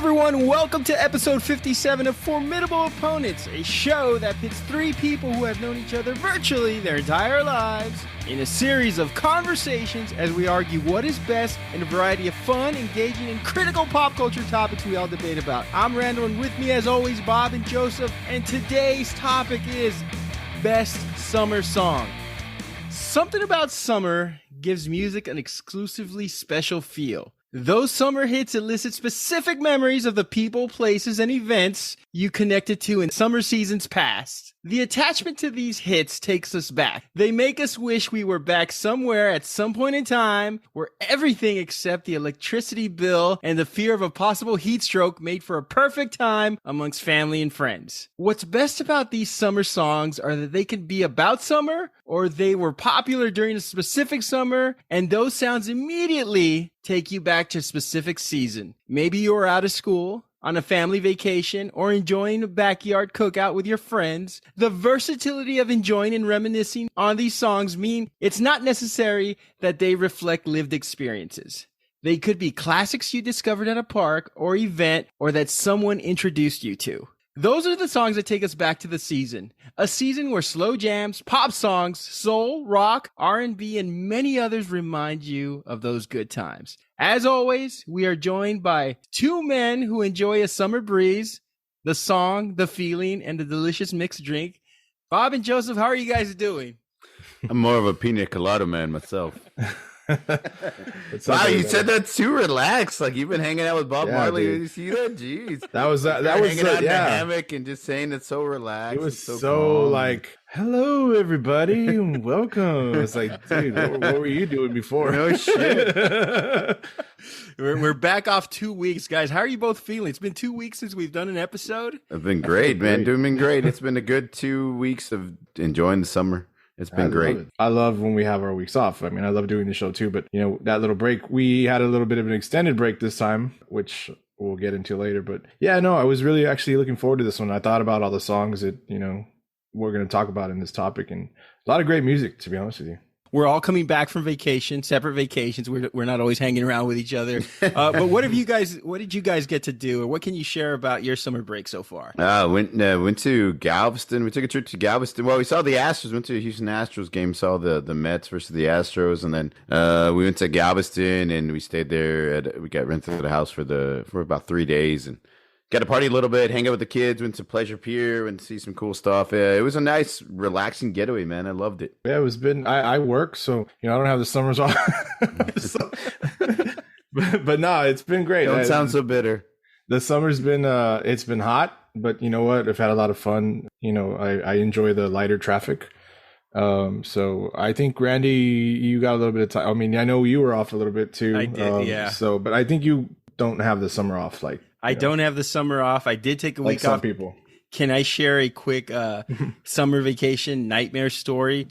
everyone, welcome to episode 57 of Formidable Opponents, a show that pits three people who have known each other virtually their entire lives in a series of conversations as we argue what is best in a variety of fun, engaging, and critical pop culture topics we all debate about. I'm Randall, and with me as always, Bob and Joseph, and today's topic is Best Summer Song. Something about summer gives music an exclusively special feel. Those summer hits elicit specific memories of the people, places, and events you connected to in summer seasons past. The attachment to these hits takes us back. They make us wish we were back somewhere at some point in time where everything except the electricity bill and the fear of a possible heat stroke made for a perfect time amongst family and friends. What's best about these summer songs are that they can be about summer, or they were popular during a specific summer, and those sounds immediately take you back to a specific season. Maybe you were out of school, on a family vacation, or enjoying a backyard cookout with your friends. The versatility of enjoying and reminiscing on these songs mean it's not necessary that they reflect lived experiences. They could be classics you discovered at a park or event, or that someone introduced you to. Those are the songs that take us back to the season. A season where slow jams, pop songs, soul, rock, R&B, and many others remind you of those good times. As always, we are joined by two men who enjoy a summer breeze, the song, the feeling, and the delicious mixed drink. Bob and Joseph, how are you guys doing? I'm more of a pina colada man myself. Wow, you said that too relaxed. Like you've been hanging out with Bob Marley. Dude. You see that? Jeez. That was hanging out in the hammock and just saying it's so relaxed. It was so so calm. like, hello everybody and welcome. It's like, dude, what were you doing before? No shit. We're back off 2 weeks, guys. How are you both feeling? It's been 2 weeks since we've done an episode. I've been great, man. Doing great. It's been a good 2 weeks of enjoying the summer. It's been great. I love when we have our weeks off. I mean, I love doing the show too, but you know, that little break, we had a little bit of an extended break this time, which we'll get into later. But yeah, no, I was really actually looking forward to this one. I thought about all the songs that, you know, we're going to talk about in this topic, and a lot of great music, to be honest with you. We're all coming back from vacation, separate vacations. We're not always hanging around with each other. But what did you guys get to do, or what can you share about your summer break so far? Went to Galveston. We took a trip to Galveston. Well, we saw the Astros. Went to a Houston Astros game. Saw the Mets versus the Astros, and then we went to Galveston and we stayed there. We got rented a house for about 3 days and got to party a little bit, hang out with the kids, went to Pleasure Pier and see some cool stuff. It was a nice, relaxing getaway, man. I loved it. Yeah, I work, so, you know, I don't have the summers off. but no, it's been great. Don't sound so bitter. The summer's been, it's been hot, but you know what? I've had a lot of fun. You know, I enjoy the lighter traffic. So I think, Randy, you got a little bit of time. I mean, I know you were off a little bit too. I did, yeah. So, but I think you don't have the summer off, like. I don't have the summer off. I did take a week like some off. People. Can I share a quick summer vacation nightmare story?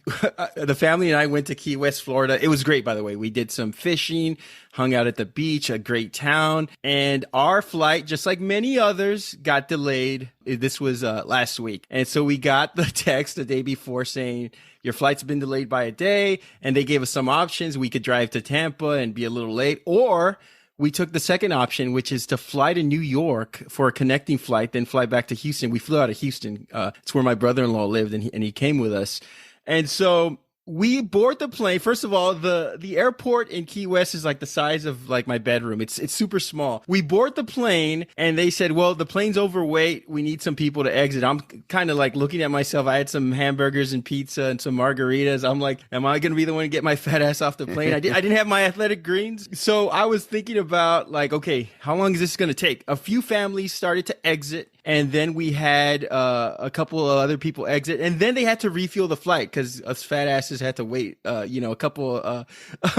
The family and I went to Key West, Florida. It was great, by the way. We did some fishing, hung out at the beach, a great town. And our flight, just like many others, got delayed. This was last week. And so we got the text the day before saying, your flight's been delayed by a day. And they gave us some options. We could drive to Tampa and be a little late, or we took the second option, which is to fly to New York for a connecting flight, then fly back to Houston. We flew out of Houston. It's where my brother-in-law lived, and he came with us. And so we board the plane. First of all, the airport in Key West is like the size of like my bedroom. It's super small. We board the plane and they said, well, the plane's overweight. We need some people to exit. I'm kind of like looking at myself. I had some hamburgers and pizza and some margaritas. I'm like, am I going to be the one to get my fat ass off the plane? I didn't have my athletic greens. So I was thinking about like, okay, how long is this going to take? A few families started to exit. And then we had a couple of other people exit, and then they had to refuel the flight because us fat asses had to wait, a couple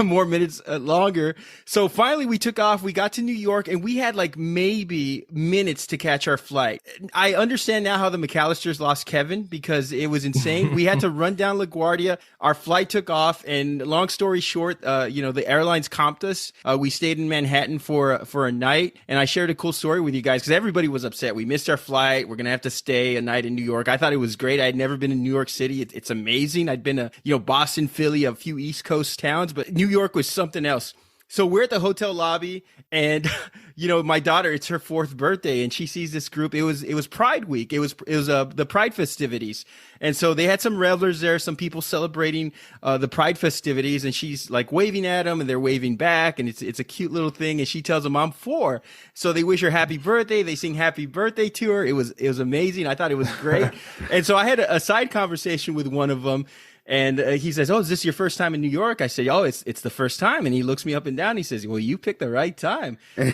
more minutes longer. So finally we took off. We got to New York, and we had like maybe minutes to catch our flight. I understand now how the McAllisters lost Kevin because it was insane. We had to run down LaGuardia. Our flight took off, and long story short, the airlines comped us. We stayed in Manhattan for a night, and I shared a cool story with you guys because everybody was upset. We missed our flight. We're going to have to stay a night in New York. I thought it was great. I had never been in New York City. It's amazing. I'd been to, Boston, Philly, a few East Coast towns, but New York was something else. So we're at the hotel lobby, and my daughter, it's her 4th birthday, and she sees this group. It was Pride Week. It was the Pride festivities, and so they had some revelers there, some people celebrating the Pride festivities, and she's like waving at them, and they're waving back, and it's a cute little thing. And she tells them, "I'm 4," so they wish her happy birthday. They sing happy birthday to her. It was amazing. I thought it was great, and so I had a side conversation with one of them. And he says, "Oh, is this your first time in New York?" I say, "Oh, it's the first time." And he looks me up and down. And he says, "Well, you picked the right time." and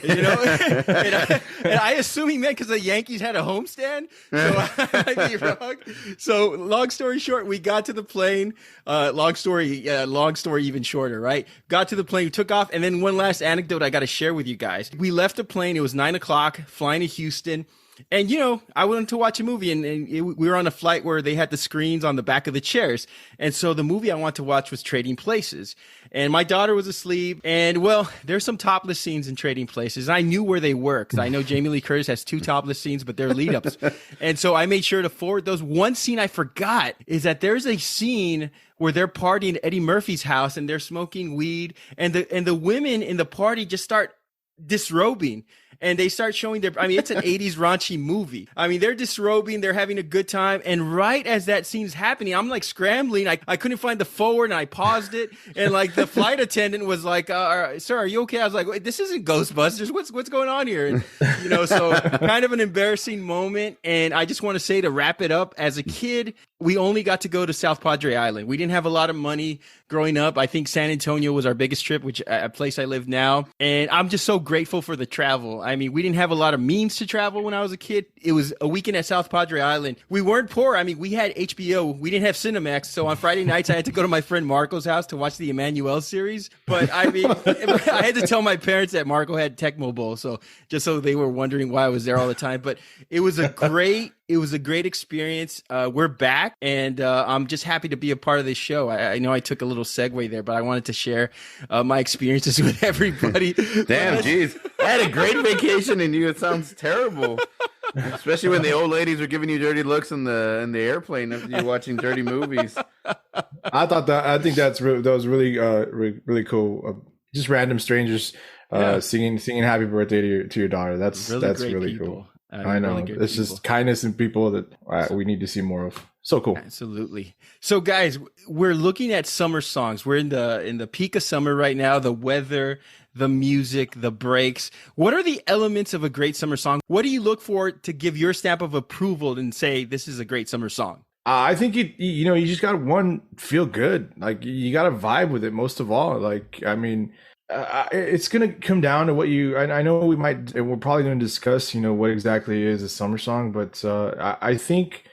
I assume he meant because the Yankees had a homestand. So I might be wrong. So long story short, we got to the plane. Long story even shorter, right? Got to the plane, we took off, and then one last anecdote I got to share with you guys. We left the plane. It was 9:00, flying to Houston. And, I wanted to watch a movie, and we were on a flight where they had the screens on the back of the chairs. And so the movie I wanted to watch was Trading Places. And my daughter was asleep. And, well, there's some topless scenes in Trading Places. And I knew where they were because I know Jamie Lee Curtis has 2 topless scenes, but they're lead-ups. And so I made sure to forward those. One scene I forgot is that there's a scene where they're partying at Eddie Murphy's house, and they're smoking weed. And the women in the party just start disrobing. And they start showing it's an 80s raunchy movie. They're disrobing, they're having a good time. And right as that scene's happening, I'm like scrambling. I couldn't find the forward, and I paused it. And like the flight attendant was like, "Sir, are you okay?" I was like, "Wait, this isn't Ghostbusters. What's going on here?" And, so kind of an embarrassing moment. And I just want to say, to wrap it up, as a kid, we only got to go to South Padre Island. We didn't have a lot of money growing up. I think San Antonio was our biggest trip, which a place I live now. And I'm just so grateful for the travel. We didn't have a lot of means to travel when I was a kid. It was a weekend at South Padre Island. We weren't poor. We had HBO. We didn't have Cinemax. So on Friday nights, I had to go to my friend Marco's house to watch the Emmanuel series. But I had to tell my parents that Marco had Tecmo Bowl. So just so they were wondering why I was there all the time. But it was a great experience. We're back, and I'm just happy to be a part of this show. I know I took a little segue there, but I wanted to share my experiences with everybody. Damn, jeez. I had a great vacation, and it sounds terrible. Especially when the old ladies were giving you dirty looks in the airplane after you watching dirty movies. I think that was really really cool. Just random strangers singing happy birthday to your daughter. That's really cool. I know. Really it's just kindness in people that we need to see more of. So cool. Absolutely. So guys, we're looking at summer songs. We're in the peak of summer right now. The weather, the music, the breaks. What are the elements of a great summer song? What do you look for to give your stamp of approval and say this is a great summer song? I think you just got to feel good. Like you got to vibe with it most of all. Like it's going to come down to what I know we're probably going to discuss, what exactly is a summer song, but I think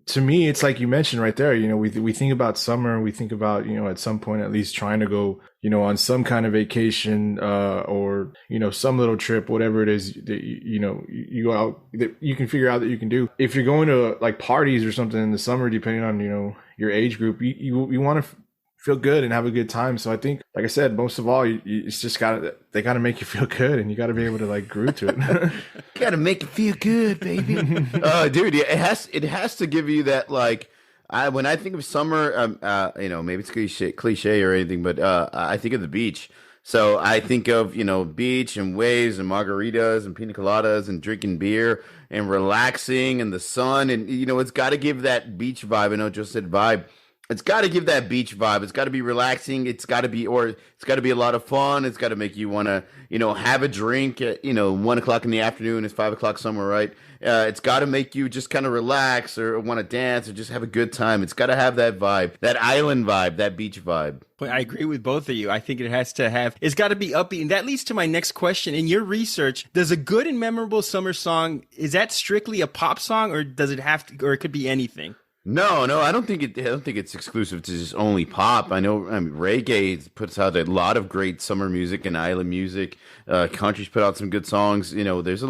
to me, it's like you mentioned right there, we think about summer, and we think about, at some point at least trying to go, on some kind of vacation, or, some little trip, whatever it is that, you go out that you can figure out that you can do. If you're going to like parties or something in the summer, depending on, your age group, you want to feel good and have a good time. So I think, like I said, most of all, it's just they got to make you feel good, and you got to be able to like groove to it. Got to make you feel good, baby. Dude, it has to give you that, like, when I think of summer, maybe it's cliche or anything, but I think of the beach. So I think of, beach and waves and margaritas and pina coladas and drinking beer and relaxing and the sun. And, it's got to give that beach vibe. I know Joe said vibe. It's got to give that beach vibe. It's got to be relaxing. It's got to be a lot of fun. It's got to make you want to, have a drink at, 1 o'clock in the afternoon. It's 5 o'clock somewhere, right? It's got to make you just kind of relax or want to dance or just have a good time. It's got to have that vibe, that island vibe, that beach vibe. I agree with both of you. I think it's got to be upbeat. And that leads to my next question. In your research, does a good and memorable summer song, is that strictly a pop song, or does it have to, or it could be anything? No, I don't think it's exclusive to just only pop. I know reggae puts out a lot of great summer music and island music. Country's put out some good songs. There's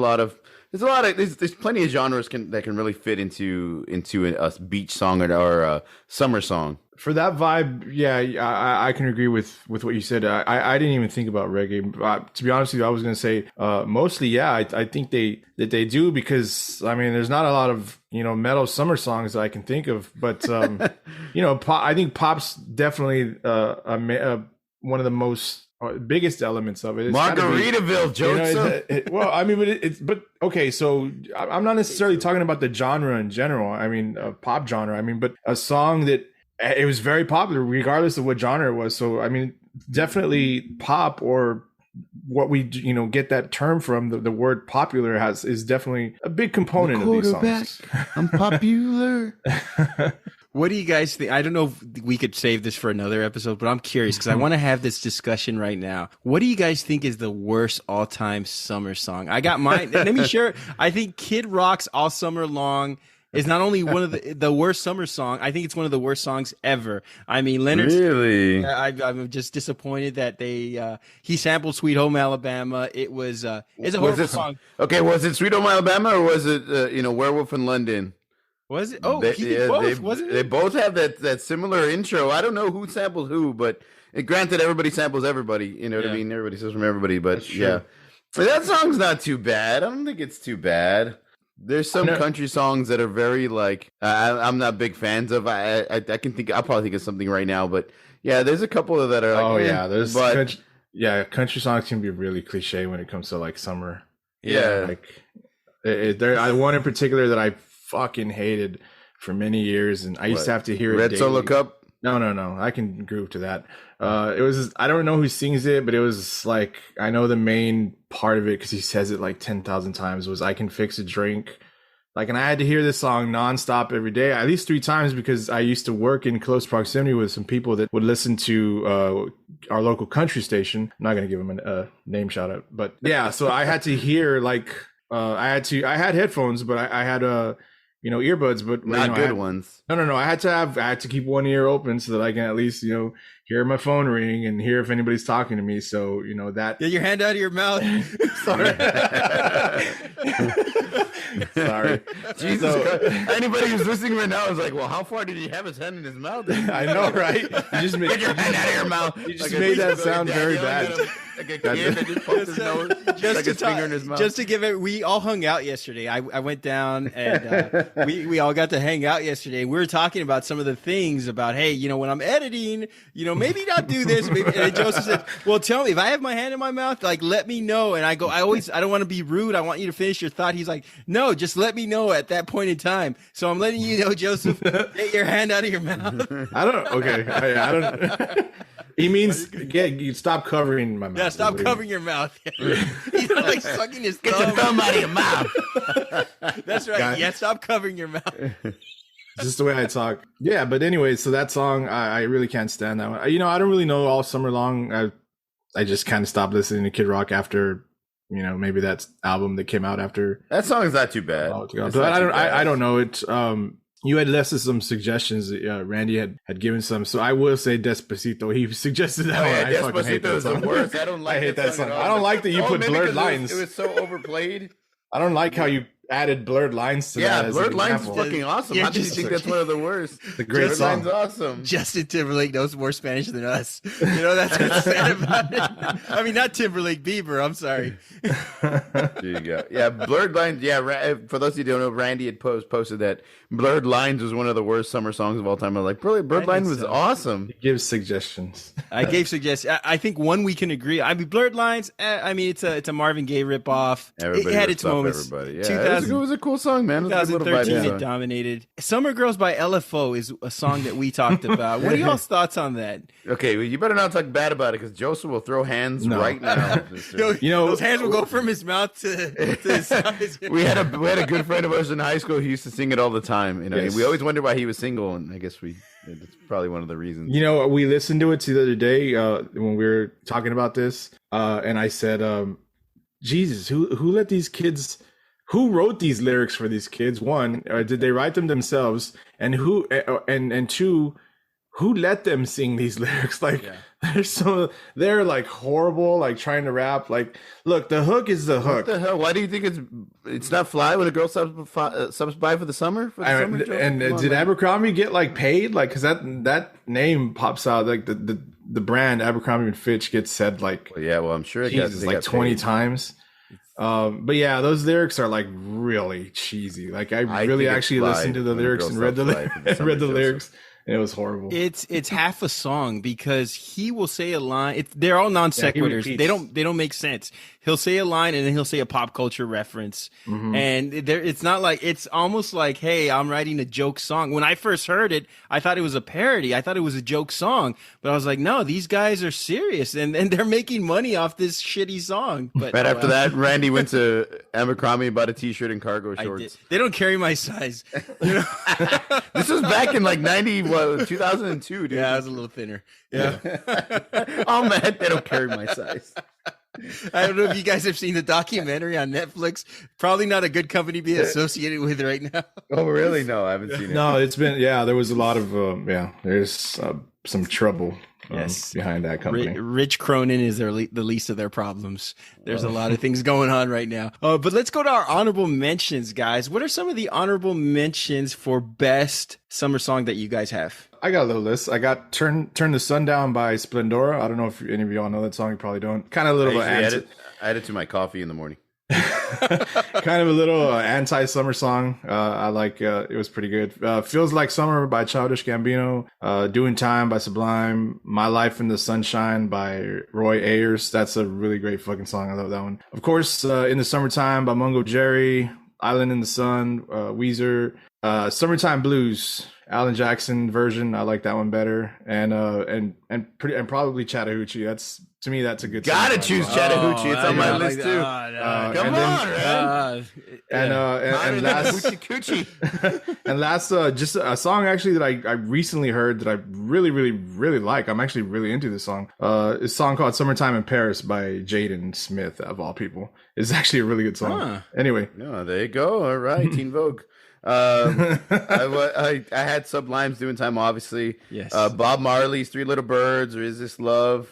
plenty of genres that can really fit into a beach song or a summer song. For that vibe, yeah, I can agree with what you said. I didn't even think about reggae. To be honest with you, I was going to say mostly, yeah. I think they do, because there's not a lot of metal summer songs that I can think of, but I think pop's definitely one of the most biggest elements of it. It's Margaritaville, Joseph. Well, I mean, but okay. So I'm not necessarily talking about the genre in general. I mean, pop genre. I mean, but a song that it was very popular, regardless of what genre it was. So I mean, definitely pop, or what we get that term from, the word popular is definitely a big component of these songs. I'm popular. What do you guys think? I don't know if we could save this for another episode, but I'm curious because I want to have this discussion right now. What do you guys think is the worst all-time summer song? I got mine. Let me share. I think Kid Rock's All Summer Long is not only one of the worst summer song, I think it's one of the worst songs ever. I mean, Leonard. Really? I'm just disappointed that he sampled Sweet Home Alabama. It's a horrible song. Okay, was it Sweet Home Alabama or was it Werewolf in London? Was it? Oh, he did both, wasn't it? They both have that similar intro. I don't know who sampled who, but granted, everybody samples everybody. You know what I mean? Everybody says from everybody, but yeah. That song's not too bad. I don't think it's too bad. There's some country songs that are very I'm not big fans of. I can think. I'll probably think of something right now, but yeah, there's a couple that are country songs can be really cliche when it comes to like summer. Yeah, I one in particular that I fucking hated for many years, and I used to have to hear it Red daily. Solo Cup. No, I can groove to that. It was, I don't know who sings it, but it was like, I know the main part of it because he says it like 10,000 times, was I Can Fix a Drink. Like, and I had to hear this song nonstop every day, at least 3 times, because I used to work in close proximity with some people that would listen to our local country station. I'm not going to give them a name shout out, but yeah, so I had to hear I had headphones, but I had earbuds, but not good ones. No. I had to keep one ear open so that I can at least, hear my phone ring and hear if anybody's talking to me. So, that. Get your hand out of your mouth. Sorry. Sorry. Jesus Christ. Anybody who's listening right now is like, well, how far did he have his hand in his mouth? I know, right? You just Get your hand out of your mouth. You just made that sound very bad. Like a kid that just poked his nose, like his finger in his mouth. Just to give it, we all hung out yesterday. I went down and we all got to hang out yesterday. We were talking about some of the things about, hey, when I'm editing, maybe not do this. Maybe. And Joseph said, well, tell me if I have my hand in my mouth, like, let me know. And I go, I don't want to be rude. I want you to finish your thought. He's like, no, just let me know at that point in time. So I'm letting you know, Joseph, get your hand out of your mouth. I don't. He means you stop covering my mouth. Yeah, stop covering your mouth. He's not like sucking his thumb. Get your thumb out of your mouth. That's right. Yeah, stop covering your mouth. Just the way I talk. Yeah, but anyway, so that song, I really can't stand that one. I don't really know All Summer Long. I just kind of stopped listening to Kid Rock after, maybe that album that came out after. That song's not too bad. But I don't know it. You had left us some suggestions. Randy had given some, so I will say Despacito. He suggested that one. I fucking hate that song. The worst. I don't like. I hate that song. I don't like that you put blurred lines. It was so overplayed. I don't like how you added blurred lines to that. Yeah, blurred lines is fucking awesome. How do you think that's one of the worst? The great song. Line's awesome. Justin Timberlake knows more Spanish than us. That's what's sad about it. I mean, not Timberlake, Bieber. I'm sorry. There you go. Yeah, blurred lines. Yeah, for those of you who don't know, Randy had posted that Blurred Lines was one of the worst summer songs of all time. I was like, Blurred Lines was awesome. He gives suggestions. I gave suggestions. I think one we can agree. I mean, Blurred Lines. I mean, it's a Marvin Gaye ripoff. Everybody it had its moments. Everybody. Yeah, it was a cool song, man. 2013, it dominated. Summer Girls by LFO is a song that we talked about. What are y'all's thoughts on that? Okay, well, you better not talk bad about it because Joseph will throw hands right now. Those hands will go from his mouth to his eyes. We had a good friend of ours in high school who used to sing it all the time. Yes. We always wondered why he was single, and I guess it's probably one of the reasons. We listened to it the other day when we were talking about this, and I said, Jesus, who let these kids? Who wrote these lyrics for these kids? One, did they write them themselves? And and two, who let them sing these lyrics? They're like horrible, like trying to rap. Like, look, the hook is the hook. What the hell? Why do you think it's not fly when a girl subs by for the summer? Did Abercrombie get like paid? Like, because that name pops out, like the brand Abercrombie and Fitch gets said like, I'm sure Jesus, like 20 times. But yeah, those lyrics are like really cheesy. Like I really actually listened to the lyrics and read the lyrics. It was horrible. It's half a song because he will say a line. They're all non sequiturs. They don't make sense. He'll say a line and then he'll say a pop culture reference, and it's not like, it's almost like, hey, I'm writing a joke song. When I first heard it, I thought it was a parody. I thought it was a joke song, but I was like, no, these guys are serious, and they're making money off this shitty song. But right after that, Randy went to Abercrombie and bought a T-shirt and cargo shorts. They don't carry my size. You know? This was back in like 2002, dude. Yeah, I was a little thinner. Yeah. Oh man, they don't carry my size. I don't know if you guys have seen the documentary on Netflix. Probably not a good company to be associated with right now. Oh, really? No, I haven't seen it. No, it's been, there was a lot of, there's some trouble behind that company. Rich Cronin is the least of their problems. There's a lot of things going on right now. But let's go to our honorable mentions, guys. What are some of the honorable mentions for best summer song that you guys have? I got a little list. I got Turn the Sun Down by Splendora. I don't know if any of y'all know that song. You probably don't. Kind of a little I add it to my coffee in the morning. Kind of a little anti-summer song. I like it was pretty good. Feels Like Summer by Childish Gambino. Doing Time by Sublime. My Life in the Sunshine by Roy Ayers. That's a really great fucking song. I love that one. Of course, In the Summertime by Mungo Jerry. Island in the Sun, Weezer. Summertime Blues, Alan Jackson version. I like that one better. And probably Chattahoochee. To me, that's a good Gotta song. choose Chattahoochee. It's on my list too. Come on, man. And last, just a song actually that I recently heard that I really, really, really like. I'm actually really into this song. It's a song called "Summertime in Paris" by Jaden Smith, of all people. It's actually a really good song. Anyway, there you go. All right, Teen Vogue. I had Sublime's Doing Time, obviously. Yes. Bob Marley's Three Little Birds, or Is This Love?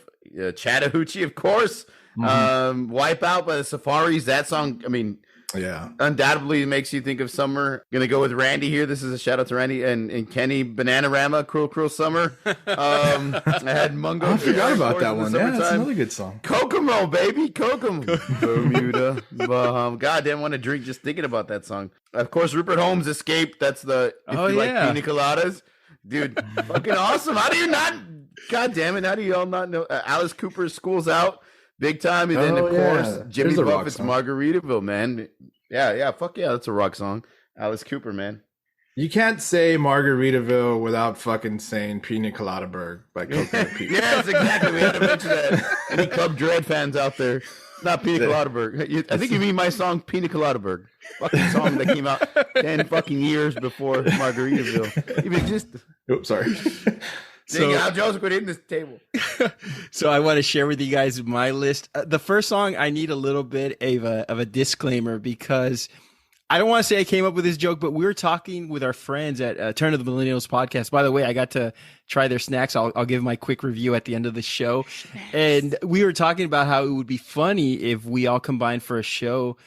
Chattahoochee, of course. Wipe Out by the Safaris. That song, I mean, undoubtedly makes you think of summer. Gonna go with Randy here. This is a shout out to Randy and Kenny. Bananarama, Cruel Cruel Summer. I had Mungo. I forgot about that one. Yeah, that's another good song. Kokomo, baby, Kokomo. Bermuda, Baham. God damn, want to drink just thinking about that song. Of course, Rupert Holmes, Escape. That's the like pina coladas, dude. Fucking awesome. How do you not? God damn it! How do you all not know? Alice Cooper's School's Out, big time, and then of course Jimmy Buffett's Margaritaville, man. Yeah, fuck yeah, that's a rock song. Alice Cooper, man. You can't say Margaritaville without fucking saying Pina Colada Berg by Coconut Pete. Yes, exactly. We had to mention that. Any Club Dread fans out there? Not Pina Colada Berg. I think you mean my song Pina Colada Berg. Fucking song that came out 10 fucking years before Margaritaville. Even just. Oops, sorry. So Joseph quit hitting this table. So I want to share with you guys my list. The first song, I need a little bit of a disclaimer because I don't want to say I came up with this joke, but we were talking with our friends at Turn of the Millennials podcast. By the way, I got to try their snacks. I'll give my quick review at the end of the show. And we were talking about how it would be funny if we all combined for a show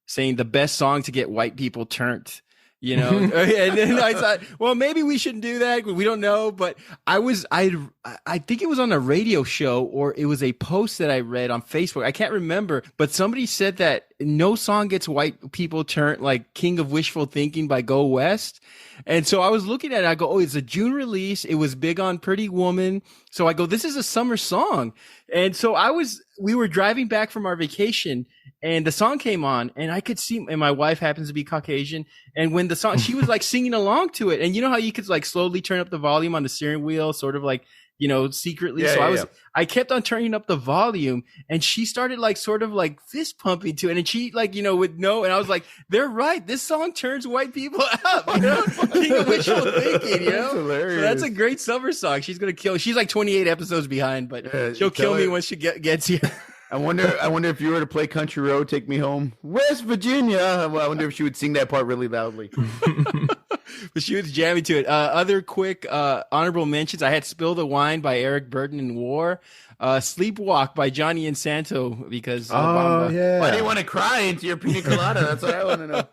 saying the best song to get white people turned. You know, and then I thought, well, maybe we shouldn't do that. We don't know. But I think it was on a radio show or it was a post that I read on Facebook. I can't remember, but somebody said that no song gets white people turned, like King of Wishful Thinking by Go West. And so I was looking at it. I go, oh, it's a June release. It was big on Pretty Woman. So I go, this is a summer song. And so we were driving back from our vacation and the song came on and I could see, and my wife happens to be Caucasian. And when the song, she was like singing along to it. And you know how you could like slowly turn up the volume on the steering wheel, sort of like, you know, secretly. I kept on turning up the volume and she started like sort of like fist pumping to it. And she like, you know, would know. And I was like, they're right. This song turns white people up, you know, King of Wishful Thinking, you know, that's hilarious. So that's a great summer song. She's going to kill. She's like 28 episodes behind, but she'll kill me once she gets here. I wonder if you were to play Country Road, Take Me Home, West Virginia. I wonder if she would sing that part really loudly. But she was jamming to it. Other quick honorable mentions. I had Spill the Wine by Eric Burden and War. Sleepwalk by Johnny and Santo because why do you want to cry into your pina colada? That's what I want to know.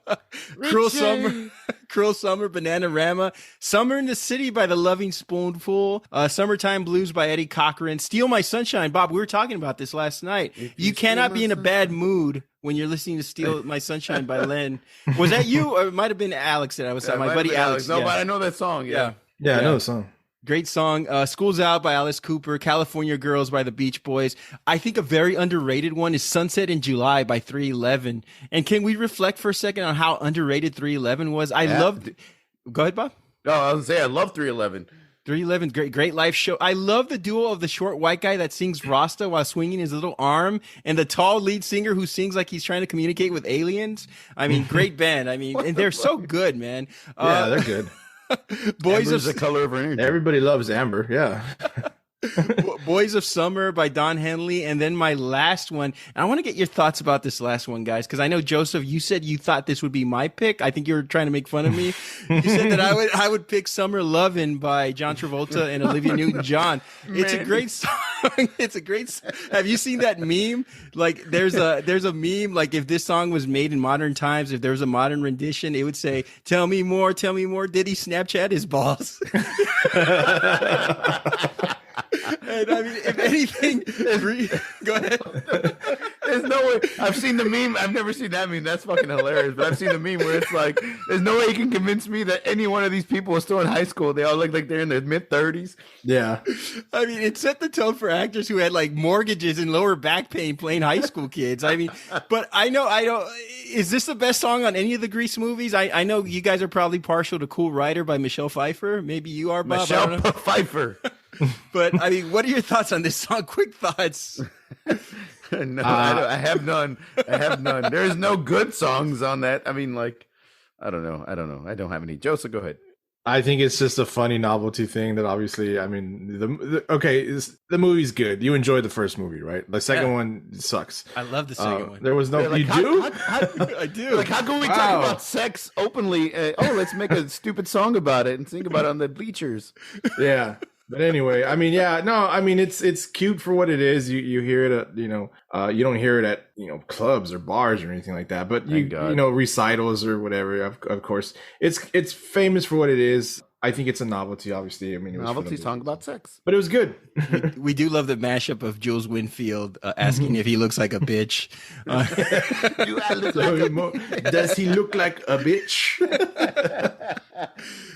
Cruel Summer, Bananarama, Summer in the City by the Loving Spoonful, Summertime Blues by Eddie Cochran, Steal My Sunshine. Bob, we were talking about this last night. You cannot be in a bad mood when you're listening to Steal My Sunshine by Len. Was that you or it might have been Alex that I was talking? My buddy Alex. No, but I know that song. Yeah, I know the song. Great song. School's Out by Alice Cooper, California Girls by the Beach Boys. I think a very underrated one is Sunset in July by 311. And can we reflect for a second on how underrated 311 was? I loved. Go ahead, Bob. No, I was gonna say I love 311. 311, great live show. I love the duo of the short white guy that sings Rasta while swinging his little arm and the tall lead singer who sings like he's trying to communicate with aliens. I mean, great band. I mean, and they're so good, man. Yeah, they're good. Boys Amber's the color of her energy. Everybody loves Amber. Yeah. Boys of Summer by Don Henley. And then my last one, and I want to get your thoughts about this last one, guys, because I know, Joseph, you said you thought this would be my pick. I think you were trying to make fun of me. You said that I would pick Summer Lovin' by John Travolta and Olivia Newton-John. It's a great song. It's a great song. Have you seen that meme? Like there's a meme, like if this song was made in modern times, if there was a modern rendition, it would say, tell me more, did he Snapchat his balls? And I mean, if anything, go ahead. There's no way. I've seen the meme. I've never seen that meme. That's fucking hilarious. But I've seen the meme where it's like, there's no way you can convince me that any one of these people is still in high school. They all look like they're in their mid-30s. Yeah. I mean, it set the tone for actors who had like mortgages and lower back pain playing high school kids. I mean, but I know, is this the best song on any of the Grease movies? I know you guys are probably partial to Cool Rider by Michelle Pfeiffer. Maybe you are, Bob. Michelle Pfeiffer. But I mean, what are your thoughts on this song? Quick thoughts. No, I have none. There's no good songs on that. I mean, like, I don't know. I don't have any. Joseph, go ahead. I think it's just a funny novelty thing that obviously, I mean, the movie's good. You enjoyed the first movie, right? The second one sucks. I love the second one. There was no, like, you do? I do. Like, how can we talk about sex openly? Let's make a stupid song about it and sing about it on the bleachers. Yeah. But anyway, I mean, yeah, no, I mean, it's cute for what it is. You hear it at, you don't hear it at, clubs or bars or anything like that. But recitals or whatever. Of course, it's famous for what it is. I think it's a novelty, obviously. I mean, it was novelty song about sex, but it was good. we do love the mashup of Jules Winfield asking if he looks like a bitch. Does he look like a bitch?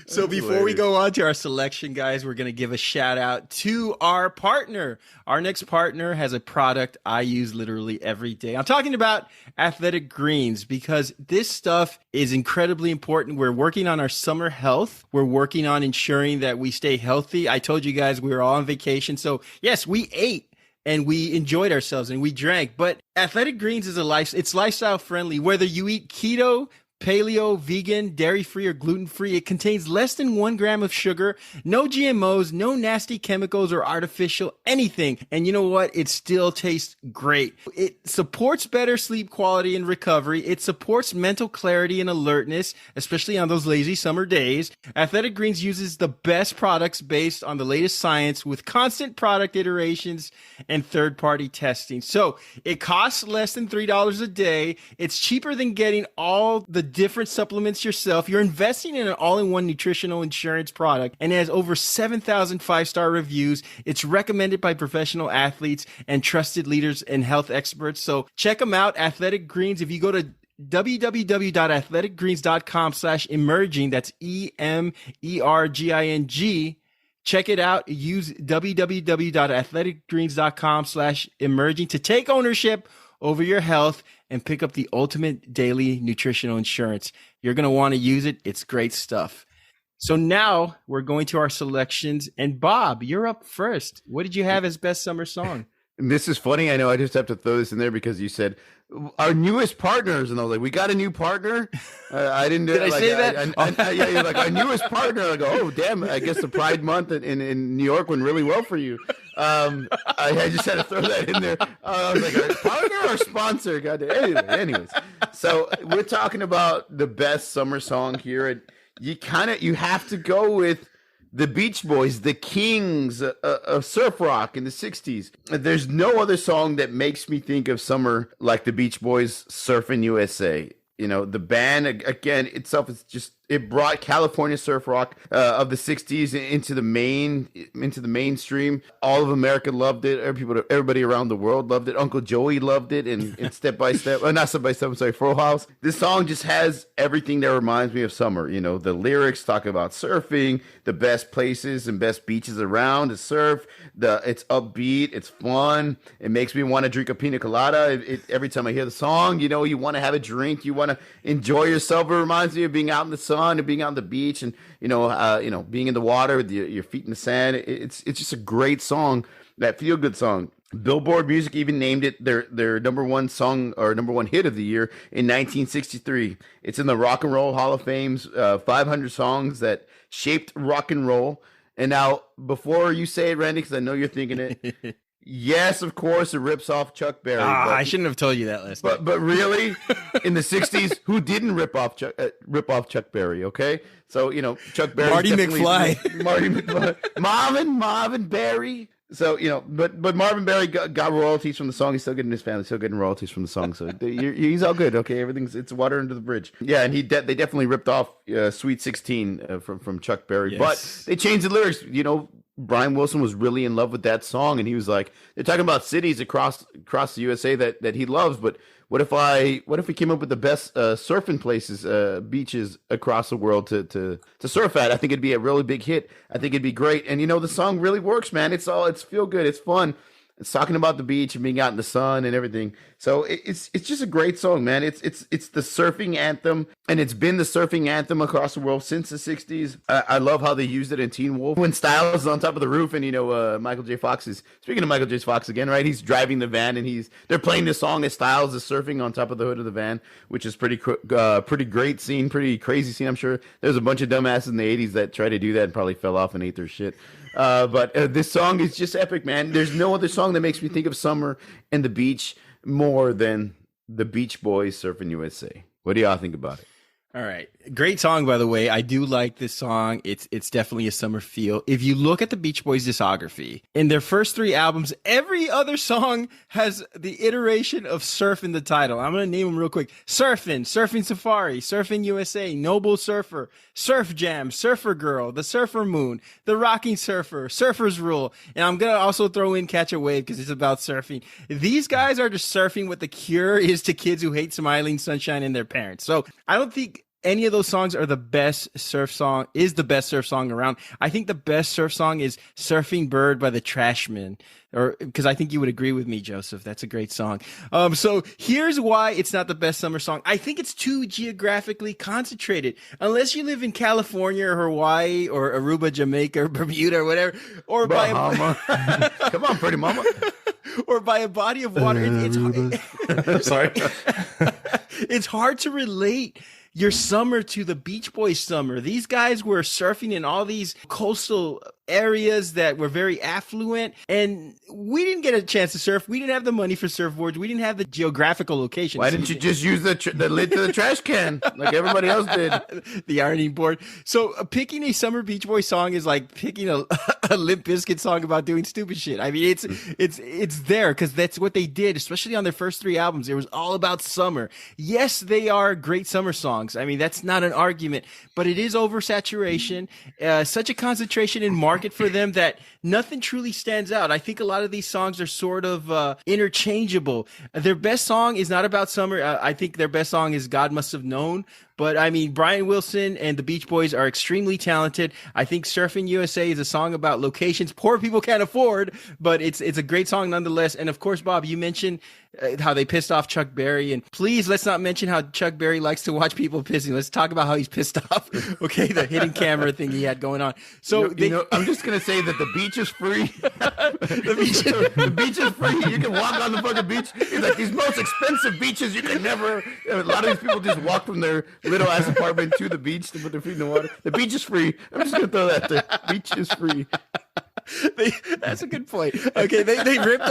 So before we go on to our selection, guys, we're going to give a shout out to our partner. Our next partner has a product I use literally every day. I'm talking about Athletic Greens because this stuff is incredibly important. We're working on our summer health. We're working on ensuring that we stay healthy. I told you guys we were all on vacation. So yes, we ate and we enjoyed ourselves and we drank, but Athletic Greens is it's lifestyle friendly. Whether you eat keto, paleo, vegan, dairy-free, or gluten-free, it contains less than 1 gram of sugar, no GMOs, no nasty chemicals or artificial anything. And you know what? It still tastes great. It supports better sleep quality and recovery. It supports mental clarity and alertness, especially on those lazy summer days. Athletic Greens uses the best products based on the latest science with constant product iterations and third-party testing. So it costs less than $3 a day. It's cheaper than getting all the different supplements yourself. You're investing in an all-in-one nutritional insurance product and it has over 7,000 5-star reviews. It's recommended by professional athletes and trusted leaders and health experts. So check them out, Athletic Greens. If you go to www.athleticgreens.com/emerging, that's EMERGING. Check it out. Use www.athleticgreens.com/emerging to take ownership over your health and pick up the ultimate daily nutritional insurance. You're going to want to use it. It's great stuff. So now we're going to our selections. And Bob, you're up first. What did you have as best summer song? And this is funny. I know I just have to throw this in there because you said our newest partners, and I was like, we got a new partner. I didn't do Did it. I say that? Yeah, you're like our newest partner. I go, oh damn! I guess the Pride Month in New York went really well for you. I just had to throw that in there. I was like, our partner or sponsor? God, anyways. So we're talking about the best summer song here, and you have to go with the Beach Boys, the kings of surf rock in the 60s. There's no other song that makes me think of summer like the Beach Boys' Surfin' USA. The band, again, itself is just it brought California surf rock of the '60s into the mainstream. All of America loved it. Everybody around the world loved it. Uncle Joey loved it, and Step by Step, not Step by Step. I'm sorry, Full House. This song just has everything that reminds me of summer. You know, the lyrics talk about surfing, the best places and best beaches around to surf. It's upbeat, it's fun. It makes me want to drink a pina colada. Every time I hear the song, you know, you want to have a drink, you want to enjoy yourself. It reminds me of being out in the sun and being out on the beach, and being in the water with your feet in the sand. It's just a great song, that feel good song. Billboard Music even named it their number one song or number one hit of the year in 1963. It's in the Rock and Roll Hall of Fame's 500 songs that shaped rock and roll. And now, before you say it, Randy, because I know you're thinking it, yes, of course, it rips off Chuck Berry. I shouldn't have told you that last night. But really, in the '60s, who didn't rip off Chuck Berry? Okay, so Chuck Berry, Marty McFly, Marvin Berry. So but Marvin Berry got royalties from the song. He's still getting his family, still getting royalties from the song. So he's all good. Okay, it's water under the bridge. Yeah, and they definitely ripped off "Sweet 16" from Chuck Berry, yes. But they changed the lyrics. Brian Wilson was really in love with that song, and he was like, they're talking about cities across the USA that he loves, but what if we came up with the best surfing places, beaches across the world to surf at? I think it'd be a really big hit. I think it'd be great. And the song really works, man. It's feel good. It's fun. It's talking about the beach and being out in the sun and everything. So it's just a great song, man. It's the surfing anthem, and it's been the surfing anthem across the world since the '60s. I love how they used it in Teen Wolf when Styles is on top of the roof, and Michael J. Fox is speaking of Michael J. Fox again, right? He's driving the van, and they're playing this song as Styles is surfing on top of the hood of the van, which is pretty great scene, pretty crazy scene. I'm sure there's a bunch of dumbasses in the '80s that tried to do that and probably fell off and ate their shit. But this song is just epic, man. There's no other song that makes me think of summer and the beach more than the Beach Boys Surfing USA. What do y'all think about it? All right. Great song, by the way. I do like this song. It's definitely a summer feel. If you look at the Beach Boys discography, in their first 3 albums, every other song has the iteration of surf in the title. I'm going to name them real quick. Surfing Safari, Surfing USA, Noble Surfer, Surf Jam, Surfer Girl, The Surfer Moon, The Rocking Surfer, Surfer's Rule. And I'm going to also throw in Catch a Wave because it's about surfing. These guys are just surfing what the cure is to kids who hate smiling sunshine and their parents. So I don't think any of those songs are the best surf song around. I think the best surf song is Surfing Bird by the Trashmen, because I think you would agree with me, Joseph. That's a great song. So here's why it's not the best summer song. I think it's too geographically concentrated. Unless you live in California or Hawaii or Aruba, Jamaica, or Bermuda or whatever, or Bahama. Come on, pretty mama. Or by a body of water. Sorry. It's hard to relate your summer to the Beach Boys summer. These guys were surfing in all these coastal areas that were very affluent, and we didn't get a chance to surf. We didn't have the money for surfboards. We didn't have the geographical location. Why didn't you just use the lid to the trash can like everybody else did? The ironing board. So picking a summer Beach Boys song is like picking a Limp Bizkit song about doing stupid shit. I mean, it's there because that's what they did, especially on their first 3 albums. It was all about summer. Yes, they are great summer songs. I mean, that's not an argument, but it is oversaturation, such a concentration in market for them that nothing truly stands out. I think a lot of these songs are sort of interchangeable. Their best song is not about summer. I think their best song is God Must Have Known. But I mean, Brian Wilson and the Beach Boys are extremely talented. I think Surfing USA is a song about locations poor people can't afford, but it's a great song nonetheless. And of course, Bob, you mentioned how they pissed off Chuck Berry, and please let's not mention how Chuck Berry likes to watch people pissing. Let's talk about how he's pissed off. Okay, the hidden camera thing he had going on. So I'm just gonna say that the beach is free. the beach is free. You can walk on the fucking beach. It's like these most expensive beaches you can never. A lot of these people just walk from their little ass apartment to the beach to put their feet in the water. The beach is free. I'm just gonna throw that there. Beach is free. That's a good point. Okay, they ripped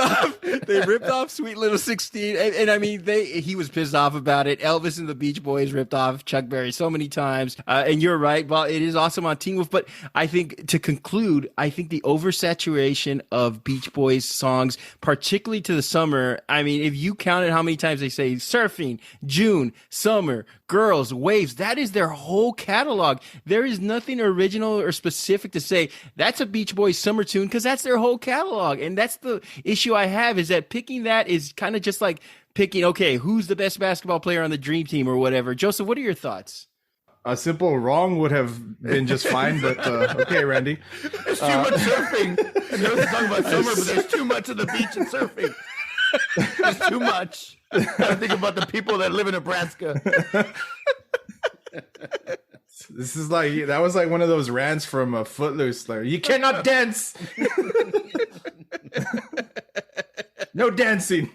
off Sweet Little 16, and I mean he was pissed off about it. Elvis and the Beach Boys ripped off Chuck Berry so many times, and you're right. Well, it is awesome on Teen Wolf, but I think to conclude, I think the oversaturation of Beach Boys songs, particularly to the summer. I mean, if you counted how many times they say surfing, June, summer, Girls, Waves, that is their whole catalog. There is nothing original or specific to say that's a Beach Boys summer tune because that's their whole catalog. And that's the issue I have, is that picking that is kind of just like picking, okay, who's the best basketball player on the dream team or whatever. Joseph, what are your thoughts? A simple wrong would have been just fine, but okay, Randy. There's too much surfing. I know it's talking about summer, but there's too much of the beach and surfing. There's too much. I think about the people that live in Nebraska. This is like, that was like one of those rants from Footloose. Like, you cannot dance. No dancing.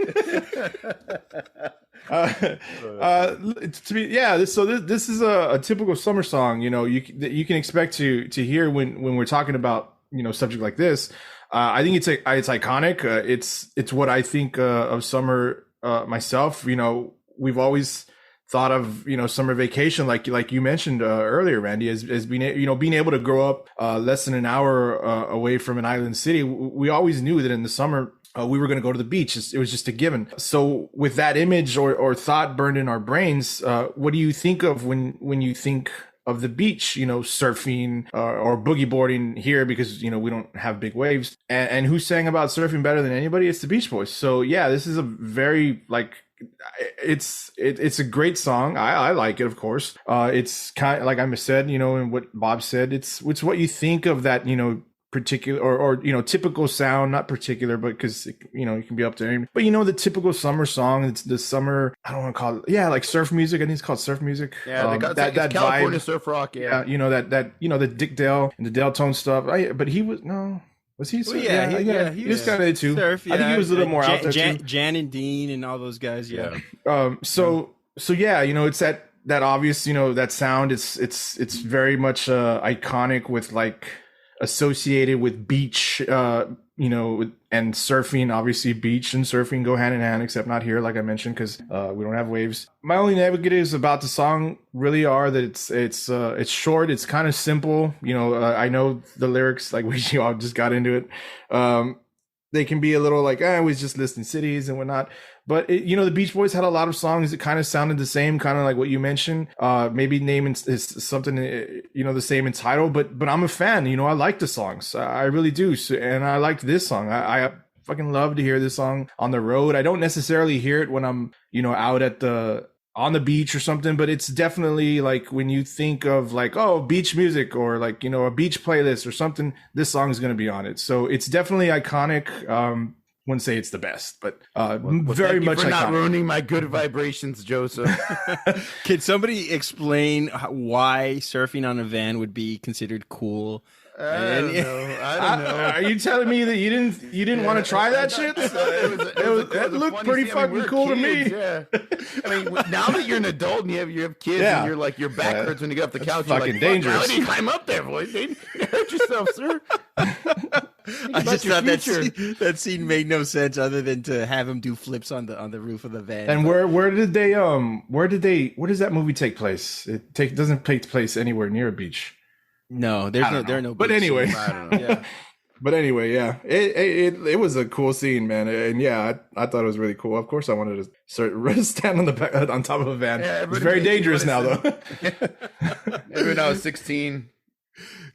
This is a typical summer song. You know, you can expect to hear when we're talking about, you know, subject like this. I think it's iconic. It's what I think of summer myself. You know, we've always thought of, you know, summer vacation, like you mentioned earlier, Randy, as being, you know, being able to grow up less than an hour away from an island city. We always knew that in the summer we were going to go to the beach. It was just a given. So with that image or thought burned in our brains, what do you think of when you think of the beach, you know, surfing or boogie boarding here, because, you know, we don't have big waves, and who sang about surfing better than anybody? It's the Beach Boys. So yeah, this is a very, like, it's a great song. I like it, of course. It's kind of like I said, you know, and what Bob said, it's what you think of that, you know, particular or you know, typical sound, not particular, but because, you know, it can be up to anyone, but, you know, the typical summer song. It's the summer, I don't want to call it, yeah, like surf music. I think it's called surf music. Yeah, they got that California vibe. Surf rock. Yeah, you know, that you know, the Dick Dale and the Deltone stuff. But he was he? Well, he was kind of it too. Surf, yeah. I think he was a little more out there too. Jan and Dean and all those guys. Yeah. So yeah, you know, it's that obvious, you know, that sound. It's very much iconic, with like associated with beach, you know, and surfing. Obviously, beach and surfing go hand in hand, except not here, like I mentioned, because we don't have waves. My only negatives about the song really are that it's short. It's kind of simple. You know, I know the lyrics, like we all just got into it. They can be a little like, I was just listing cities and whatnot. But, you know, the Beach Boys had a lot of songs that kind of sounded the same, kind of like what you mentioned. Maybe naming is something, you know, the same in title. But I'm a fan. You know, I like the songs. I really do. So, and I liked this song. I fucking love to hear this song on the road. I don't necessarily hear it when I'm, you know, out on the beach or something, but it's definitely like when you think of like, oh, beach music, or like, you know, a beach playlist or something, this song is going to be on it. So it's definitely iconic. Wouldn't say it's the best, but very much for iconic. Not ruining my good vibrations, Joseph. Can somebody explain why surfing on a van would be considered cool? I don't know. Are you telling me that you didn't want to try that shit? It looked pretty fucking cool to me. Yeah. I mean, now that you're an adult and you have kids, and you're like, your back hurts when you get off the couch. You're fucking like, dangerous. How do you climb up there, boy? You hurt yourself, sir. I just thought that scene made no sense other than to have him do flips on the roof of the van. And where does that movie take place? It doesn't take place anywhere near a beach. No, there are no. But anyway, I don't know. Yeah. But anyway, yeah, it was a cool scene, man, and yeah, I thought it was really cool. Of course, I wanted to stand on top of a van. Yeah, it's very dangerous now, though. Maybe when I was 16.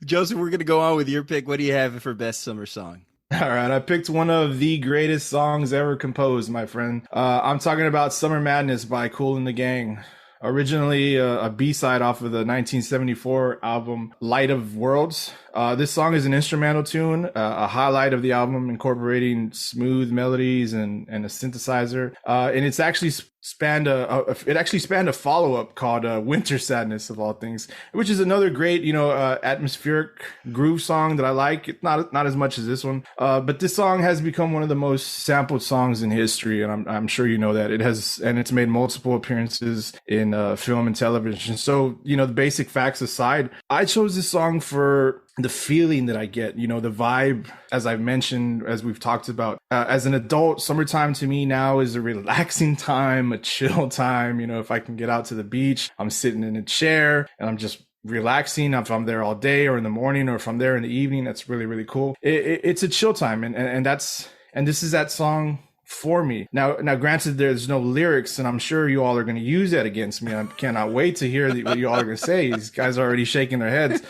Joseph, we're gonna go on with your pick. What do you have for best summer song? All right, I picked one of the greatest songs ever composed, my friend. I'm talking about "Summer Madness" by Kool and the Gang. Originally a B-side off of the 1974 album Light of Worlds. This song is an instrumental tune, a highlight of the album, incorporating smooth melodies and a synthesizer. And it's actually spanned a follow-up called Winter Sadness, of all things, which is another great, atmospheric groove song that I like. It's not as much as this one, but this song has become one of the most sampled songs in history, and I'm sure you know that. It's made multiple appearances in film and television. So, the basic facts aside, I chose this song for the feeling that I get, the vibe, as I've mentioned, as we've talked about. As an adult, summertime to me now is a relaxing time, a chill time. If I can get out to the beach, I'm sitting in a chair and I'm just relaxing. If I'm there all day or in the morning, or if I'm there in the evening, that's really, really cool. It's a chill time. And this is that song for me. Now, granted, there's no lyrics, and I'm sure you all are going to use that against me. I cannot wait to hear what you all are going to say. These guys are already shaking their heads.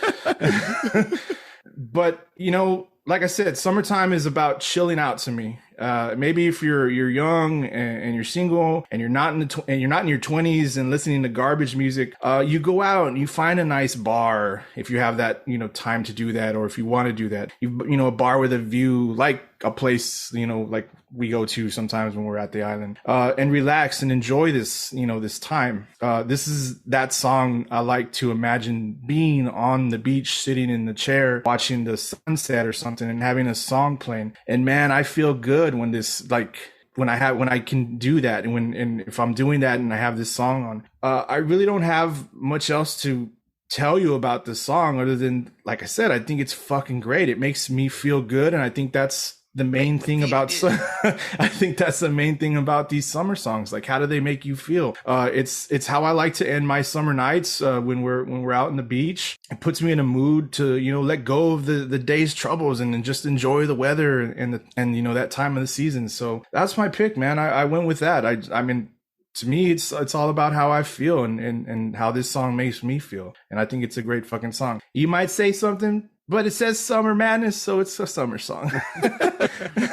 But, you know, like I said, summertime is about chilling out to me. Maybe if you're young and you're single and you're not in your 20s and listening to garbage music, you go out and you find a nice bar if you have that, you know, time to do that, or if you want to do that. You know, a bar with a view, like a place, you know, like we go to sometimes when we're at the island, and relax and enjoy this, you know, this time. This is that song I like to imagine being on the beach, sitting in the chair, watching the sunset or something, and having a song playing. And man, I feel good when this, like, when I can do that, and if I'm doing that and I have this song on. I really don't have much else to tell you about this song other than, like I said, I think it's fucking great. It makes me feel good, and I think that's the main thing about I think that's the main thing about these summer songs. Like, how do they make you feel? It's how I like to end my summer nights when we're out on the beach. It puts me in a mood to, you know, let go of the day's troubles and just enjoy the weather and you know, that time of the season. So that's my pick, man. I went with that. I mean, to me, it's all about how I feel and how this song makes me feel. And I think it's a great fucking song. You might say something, but it says Summer Madness, so it's a summer song.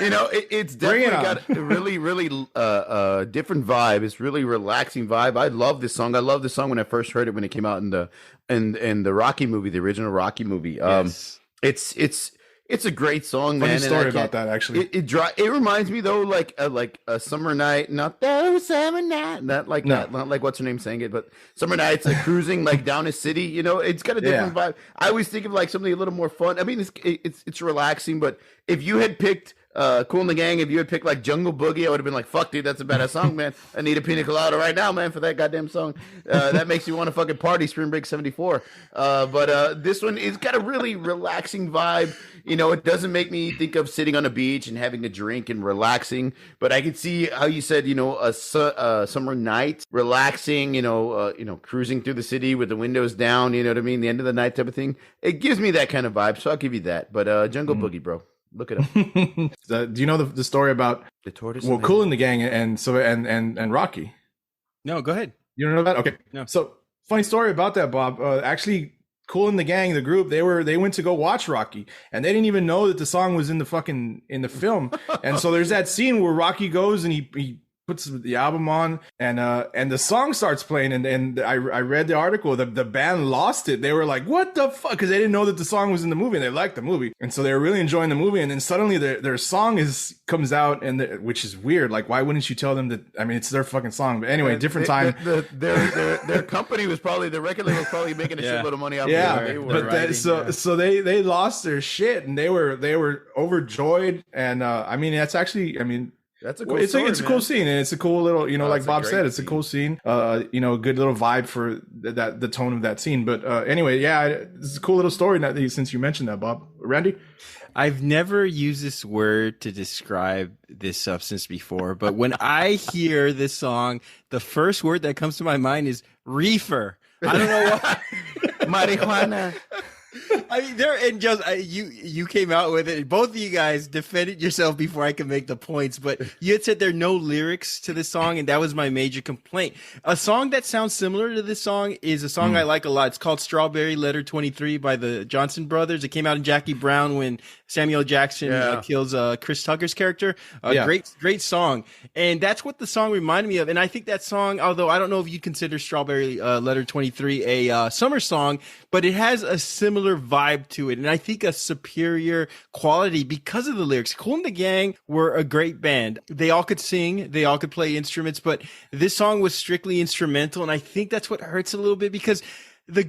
You know, it's definitely got a really, really different vibe. It's really relaxing vibe. I love this song. I love this song when I first heard it, when it came out in the Rocky movie, the original Rocky movie. Yes. It's a great song, man. Funny story about that, actually. It reminds me though, like a summer night, not that summer night, not like what's her name saying it, but summer nights, like cruising like down a city. You know, it's got a different vibe. I always think of like something a little more fun. I mean, it's relaxing, but if you had picked Kool and the Gang, if you had picked like Jungle Boogie, I would have been like, fuck, dude, that's a badass song, man. I need a pina colada right now, man, for that goddamn song. That makes you want to fucking party, Spring Break 74. But this one, it's got a really relaxing vibe. You know, it doesn't make me think of sitting on a beach and having a drink and relaxing, but I can see how you said, you know, a summer night, relaxing, you know, cruising through the city with the windows down, you know what I mean? The end of the night type of thing. It gives me that kind of vibe. So I'll give you that. But Jungle Boogie, bro. Look it up. Do you know the story about the tortoise? Well, Kool and the Gang and Rocky. No, go ahead. You don't know that? Okay. No. So funny story about that, Bob. Actually, Kool and the Gang, the group, they went to go watch Rocky, and they didn't even know that the song was in the film. And so there's that scene where Rocky goes and he puts the album on, and the song starts playing, and I read the article. The band lost it. They were like, "What the fuck?" Because they didn't know that the song was in the movie, and they liked the movie, and so they were really enjoying the movie. And then suddenly their song comes out, which is weird. Like, why wouldn't you tell them that? I mean, it's their fucking song. But anyway, different time. Their company was probably, the record label was probably making a shitload of money off. So they lost their shit, and they were overjoyed. And I mean, that's actually, I mean, that's a cool it's a cool scene, and it's a cool little, you know, like Bob said, it's a cool scene. You know, a good little vibe for the tone of that scene. But anyway, yeah, it's a cool little story since you mentioned that, Bob. Randy? I've never used this word to describe this substance before, but when I hear this song, the first word that comes to my mind is reefer. I don't know why. Marijuana. I mean, you came out with it. Both of you guys defended yourself before I could make the points, but you had said there are no lyrics to this song, and that was my major complaint. A song that sounds similar to this song is a song I like a lot. It's called Strawberry Letter 23 by the Johnson Brothers. It came out in Jackie Brown when Samuel Jackson kills Chris Tucker's character. Great song. And that's what the song reminded me of. And I think that song, although I don't know if you'd consider Strawberry Letter 23 a summer song, but it has a similar vibe to it, and I think a superior quality because of the lyrics. Kool and the Gang were a great band. They all could sing, they all could play instruments, but this song was strictly instrumental, and I think that's what hurts a little bit because there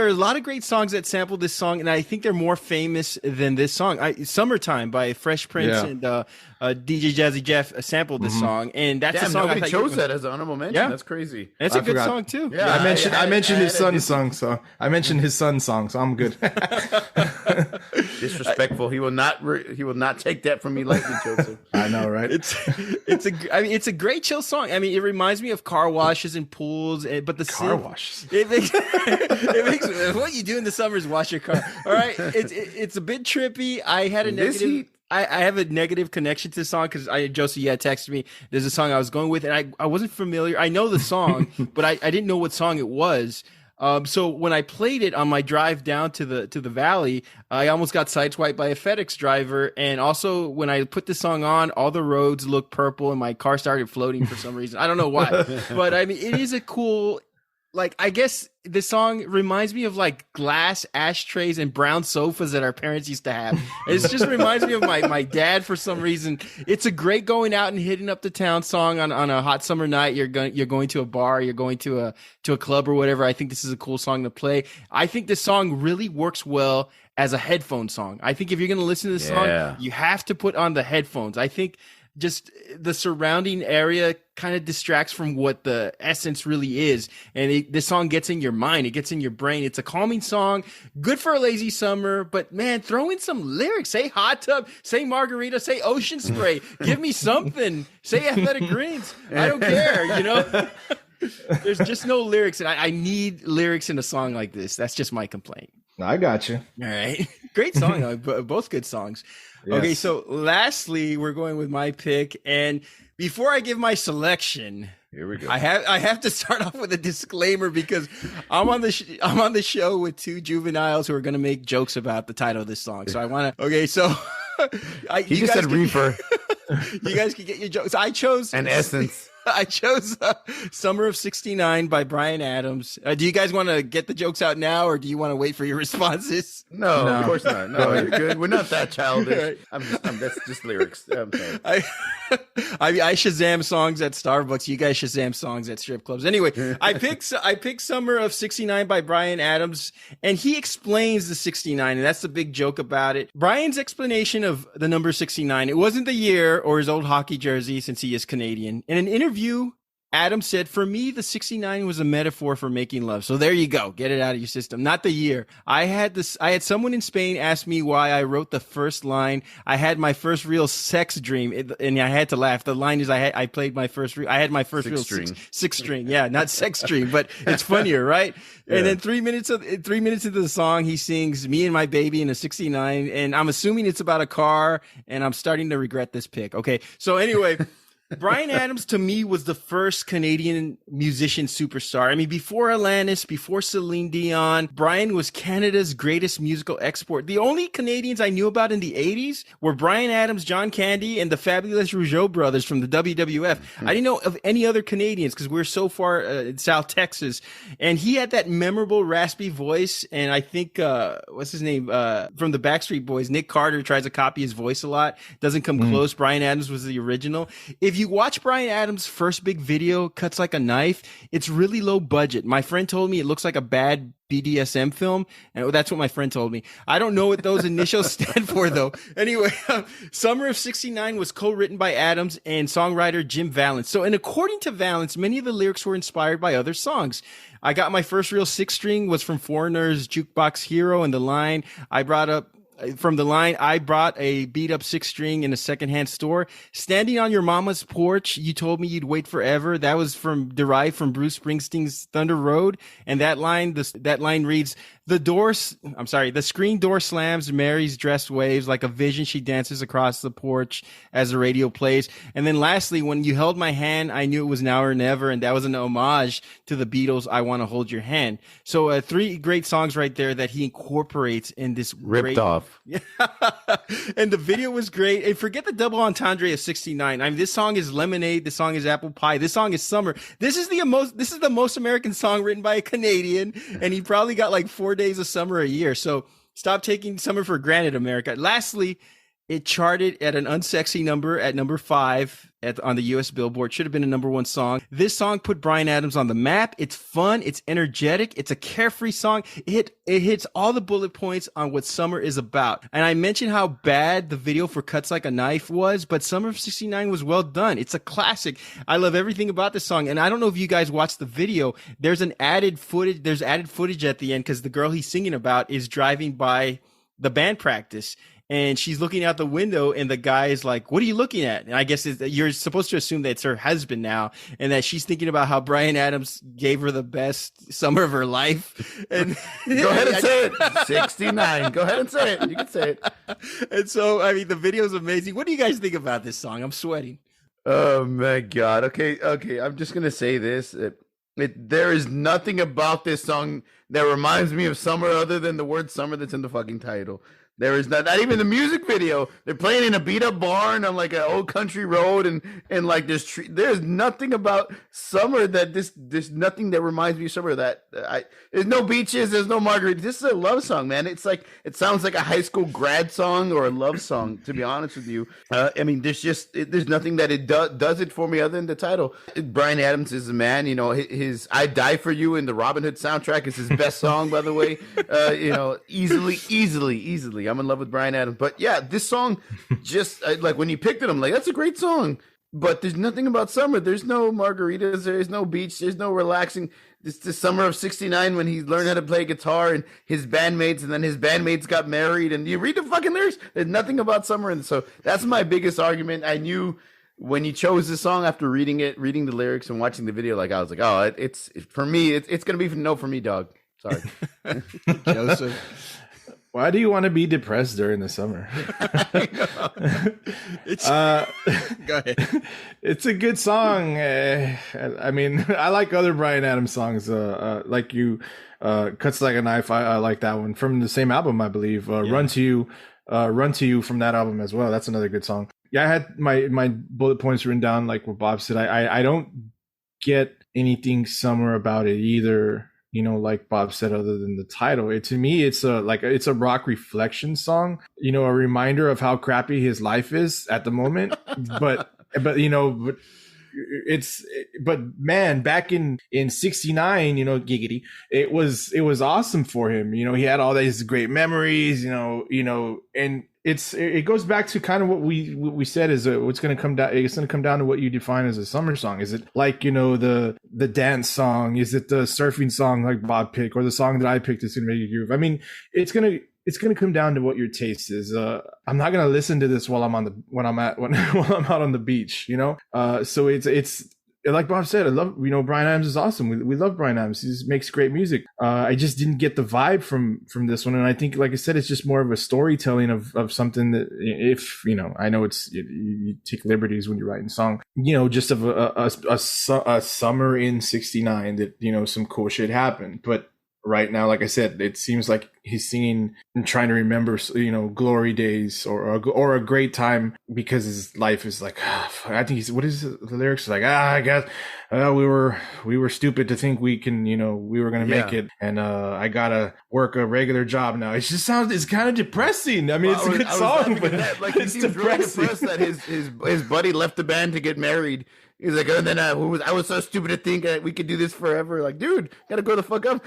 are a lot of great songs that sample this song, and I think they're more famous than this song. Summertime by Fresh Prince and DJ Jazzy Jeff sampled this song, and that's a song nobody chose that as an honorable mention. Yeah. That's crazy. It's a good song too. Yeah, I mentioned his son's song, so I mentioned his son's song, so I'm good. Disrespectful. He will not take that from me lightly, Joseph. I know, right? It's a great chill song. I mean, it reminds me of car washes and pools, but the car washes. It makes what you do in the summer is wash your car. All right, it's a bit trippy. I had a negative. I have a negative connection to the song because Josie texted me. There's a song I was going with, and I wasn't familiar. I know the song, but I didn't know what song it was. So when I played it on my drive down to the valley, I almost got sideswiped by a FedEx driver. And also when I put the song on, all the roads looked purple and my car started floating for some reason. I don't know why, but I mean, it is a cool, like, I guess the song reminds me of like glass ashtrays and brown sofas that our parents used to have. It just reminds me of my dad for some reason. It's a great going out and hitting up the town song on a hot summer night. You're going to a bar, you're going to a club or whatever. I think this is a cool song to play. I think this song really works well as a headphone song. I think if you're going to listen to this song, you have to put on the headphones. I think just the surrounding area kind of distracts from what the essence really is. And this song gets in your mind. It gets in your brain. It's a calming song, good for a lazy summer, but man, throw in some lyrics. Say hot tub, say margarita, say ocean spray. Give me something. Say athletic greens. I don't care, you know? There's just no lyrics. And I need lyrics in a song like this. That's just my complaint. I got you. All right. Great song. Both good songs. Yes. Okay, so lastly, we're going with my pick, and before I give my selection, here we go. I have to start off with a disclaimer because I'm on the show with two juveniles who are going to make jokes about the title of this song. So I want to. Okay, so he just said reefer. You guys can get your jokes. I chose an essence. I chose Summer of '69 by Bryan Adams. Do you guys want to get the jokes out now, or do you want to wait for your responses? No, of course not. No, you're good. We're not that childish. That's just lyrics. I'm sorry. I Shazam songs at Starbucks. You guys Shazam songs at strip clubs. Anyway, I picked Summer of '69 by Bryan Adams, and he explains the 69, and that's the big joke about it. Bryan's explanation of the number 69, it wasn't the year or his old hockey jersey since he is Canadian. In an interview, Adams said, "For me, the 69 was a metaphor for making love." So there you go. Get it out of your system. Not the year. I had someone in Spain ask me why I wrote the first line. I had my first real sex dream, and I had to laugh. The line is, I had my first real six string. Yeah, not sex dream, but it's funnier, right? Yeah. And then 3 minutes into the song, he sings "Me and My Baby" in a 69, and I'm assuming it's about a car, and I'm starting to regret this pick. Okay, so anyway. Bryan Adams, to me, was the first Canadian musician superstar. I mean, before Alanis, before Celine Dion, Bryan was Canada's greatest musical export. The only Canadians I knew about in the 80s were Bryan Adams, John Candy, and the fabulous Rougeau brothers from the WWF. I didn't know of any other Canadians because we're so far in South Texas. And he had that memorable raspy voice. And I think, what's his name? From the Backstreet Boys, Nick Carter tries to copy his voice a lot. Doesn't come close. Bryan Adams was the original. If you watch Bryan Adams' first big video, Cuts Like a Knife, it's really low budget. My friend told me it looks like a bad BDSM film, and that's what my friend told me. I don't know what those initials stand for, though. Anyway, Summer of '69 was co-written by Adams and songwriter Jim Vallance. So, and according to Vallance, many of the lyrics were inspired by other songs. I got my first real six string was from Foreigner's Jukebox Hero, and the line I brought a beat up six string in a secondhand store. Standing on your mama's porch, you told me you'd wait forever. That was derived from Bruce Springsteen's Thunder Road. And that line reads, the screen door slams, Mary's dress waves like a vision. She dances across the porch as the radio plays. And then lastly, when you held my hand, I knew it was now or never. And that was an homage to the Beatles' I Want to Hold Your Hand. So three great songs right there that he incorporates in this ripped off. Yeah. And the video was great. And forget the double entendre of 69. I mean, this song is Lemonade. This song is Apple Pie. This song is Summer. This is the most American song written by a Canadian. And he probably got like 4 days of summer a year. So stop taking summer for granted, America. Lastly, it charted at an unsexy number at number 5 on the U.S. Billboard. Should have been a number 1 song. This song put Bryan Adams on the map. It's fun. It's energetic. It's a carefree song. It hits all the bullet points on what summer is about. And I mentioned how bad the video for Cuts Like a Knife was, but Summer of '69 was well done. It's a classic. I love everything about this song. And I don't know if you guys watched the video. There's added footage at the end because the girl he's singing about is driving by the band practice. and she's looking out the window, and the guy is like, "What are you looking at?" And I guess you're supposed to assume that it's her husband now, and that she's thinking about how Bryan Adams gave her the best summer of her life. And go ahead and say it. 69. Go ahead and say it. You can say it. And so, I mean, the video is amazing. What do you guys think about this song? I'm sweating. Oh my God. Okay. I'm just gonna say this. There is nothing about this song that reminds me of summer other than the word summer that's in the fucking title. There is not even the music video. They're playing in a beat up barn on like an old country road, and like there's nothing about summer there's nothing that reminds me of summer. There's no beaches, there's no margaritas. This is a love song, man. It sounds like a high school grad song or a love song. To be honest with you, I mean, there's nothing that it does it for me other than the title. Bryan Adams is a man. You know, his "I Die for You" in the Robin Hood soundtrack is his best song, by the way. You know, easily. I'm in love with Bryan Adams. But yeah, this song, just like when you picked it, I'm like, that's a great song. But there's nothing about summer. There's no margaritas. There's no beach. There's no relaxing. It's the summer of '69 when he learned how to play guitar and his bandmates, and then his bandmates got married. And you read the fucking lyrics. There's nothing about summer. And so that's my biggest argument. I knew when you chose this song after reading the lyrics and watching the video, like I was like, oh, it's for me. It's going to be no for me, dog. Sorry. Joseph. Why do you want to be depressed during the summer? Go ahead. It's a good song. I mean, I like other Bryan Adams songs. Like you, Cuts Like a Knife. I like that one from the same album, I believe. Run to You from that album as well. That's another good song. Yeah, I had my bullet points written down like what Bob said. I don't get anything summer about it either. You know, like Bob said, other than the title, to me, it's a rock reflection song. You know, a reminder of how crappy his life is at the moment. but man, back in '69, you know, giggity, it was awesome for him. You know, he had all these great memories. You know, and it goes back to kind of what we said is what's going to come down. It's going to come down to what you define as a summer song. Is it like, you know, the dance song? Is it the surfing song like Bob picked, or the song that I picked is going to make you groove? I mean, it's going to come down to what your taste is. I'm not going to listen to this while I'm out on the beach, you know? So it's like Bob said, I love, you know, Bryan Adams is awesome. We love Bryan Adams. He just makes great music. I just didn't get the vibe from this one. And I think, like I said, it's just more of a storytelling of something that, if, you know, I know you take liberties when you're writing a song, you know, just of a summer in '69 that, you know, some cool shit happened. But right now, like I said, it seems like he's singing and trying to remember, you know, glory days or a great time, because his life is like, I think what is the lyrics? Like, I guess we were stupid to think we can, you know, we were going to make it. And I got to work a regular job now. It's kind of depressing. I mean, it's a good song, but like, he seems really depressed that his buddy left the band to get married. He's like, and then I was so stupid to think we could do this forever. Like, dude, gotta go the fuck up.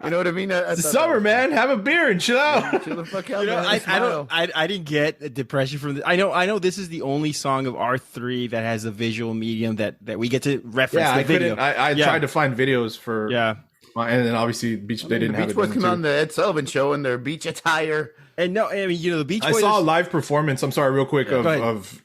You know what I mean? It's the summer, man. Have a beer and chill out. Chill the fuck out. You know, I didn't get a depression from this. I know this is the only song of our three that has a visual medium that we get to reference. Yeah, the video. I tried to find videos for. Yeah. And then obviously they didn't have it. Beach Boys come on the Ed Sullivan Show in their beach attire. And no, I mean, you know, the Beach Boys. I saw a live performance. I'm sorry, real quick, of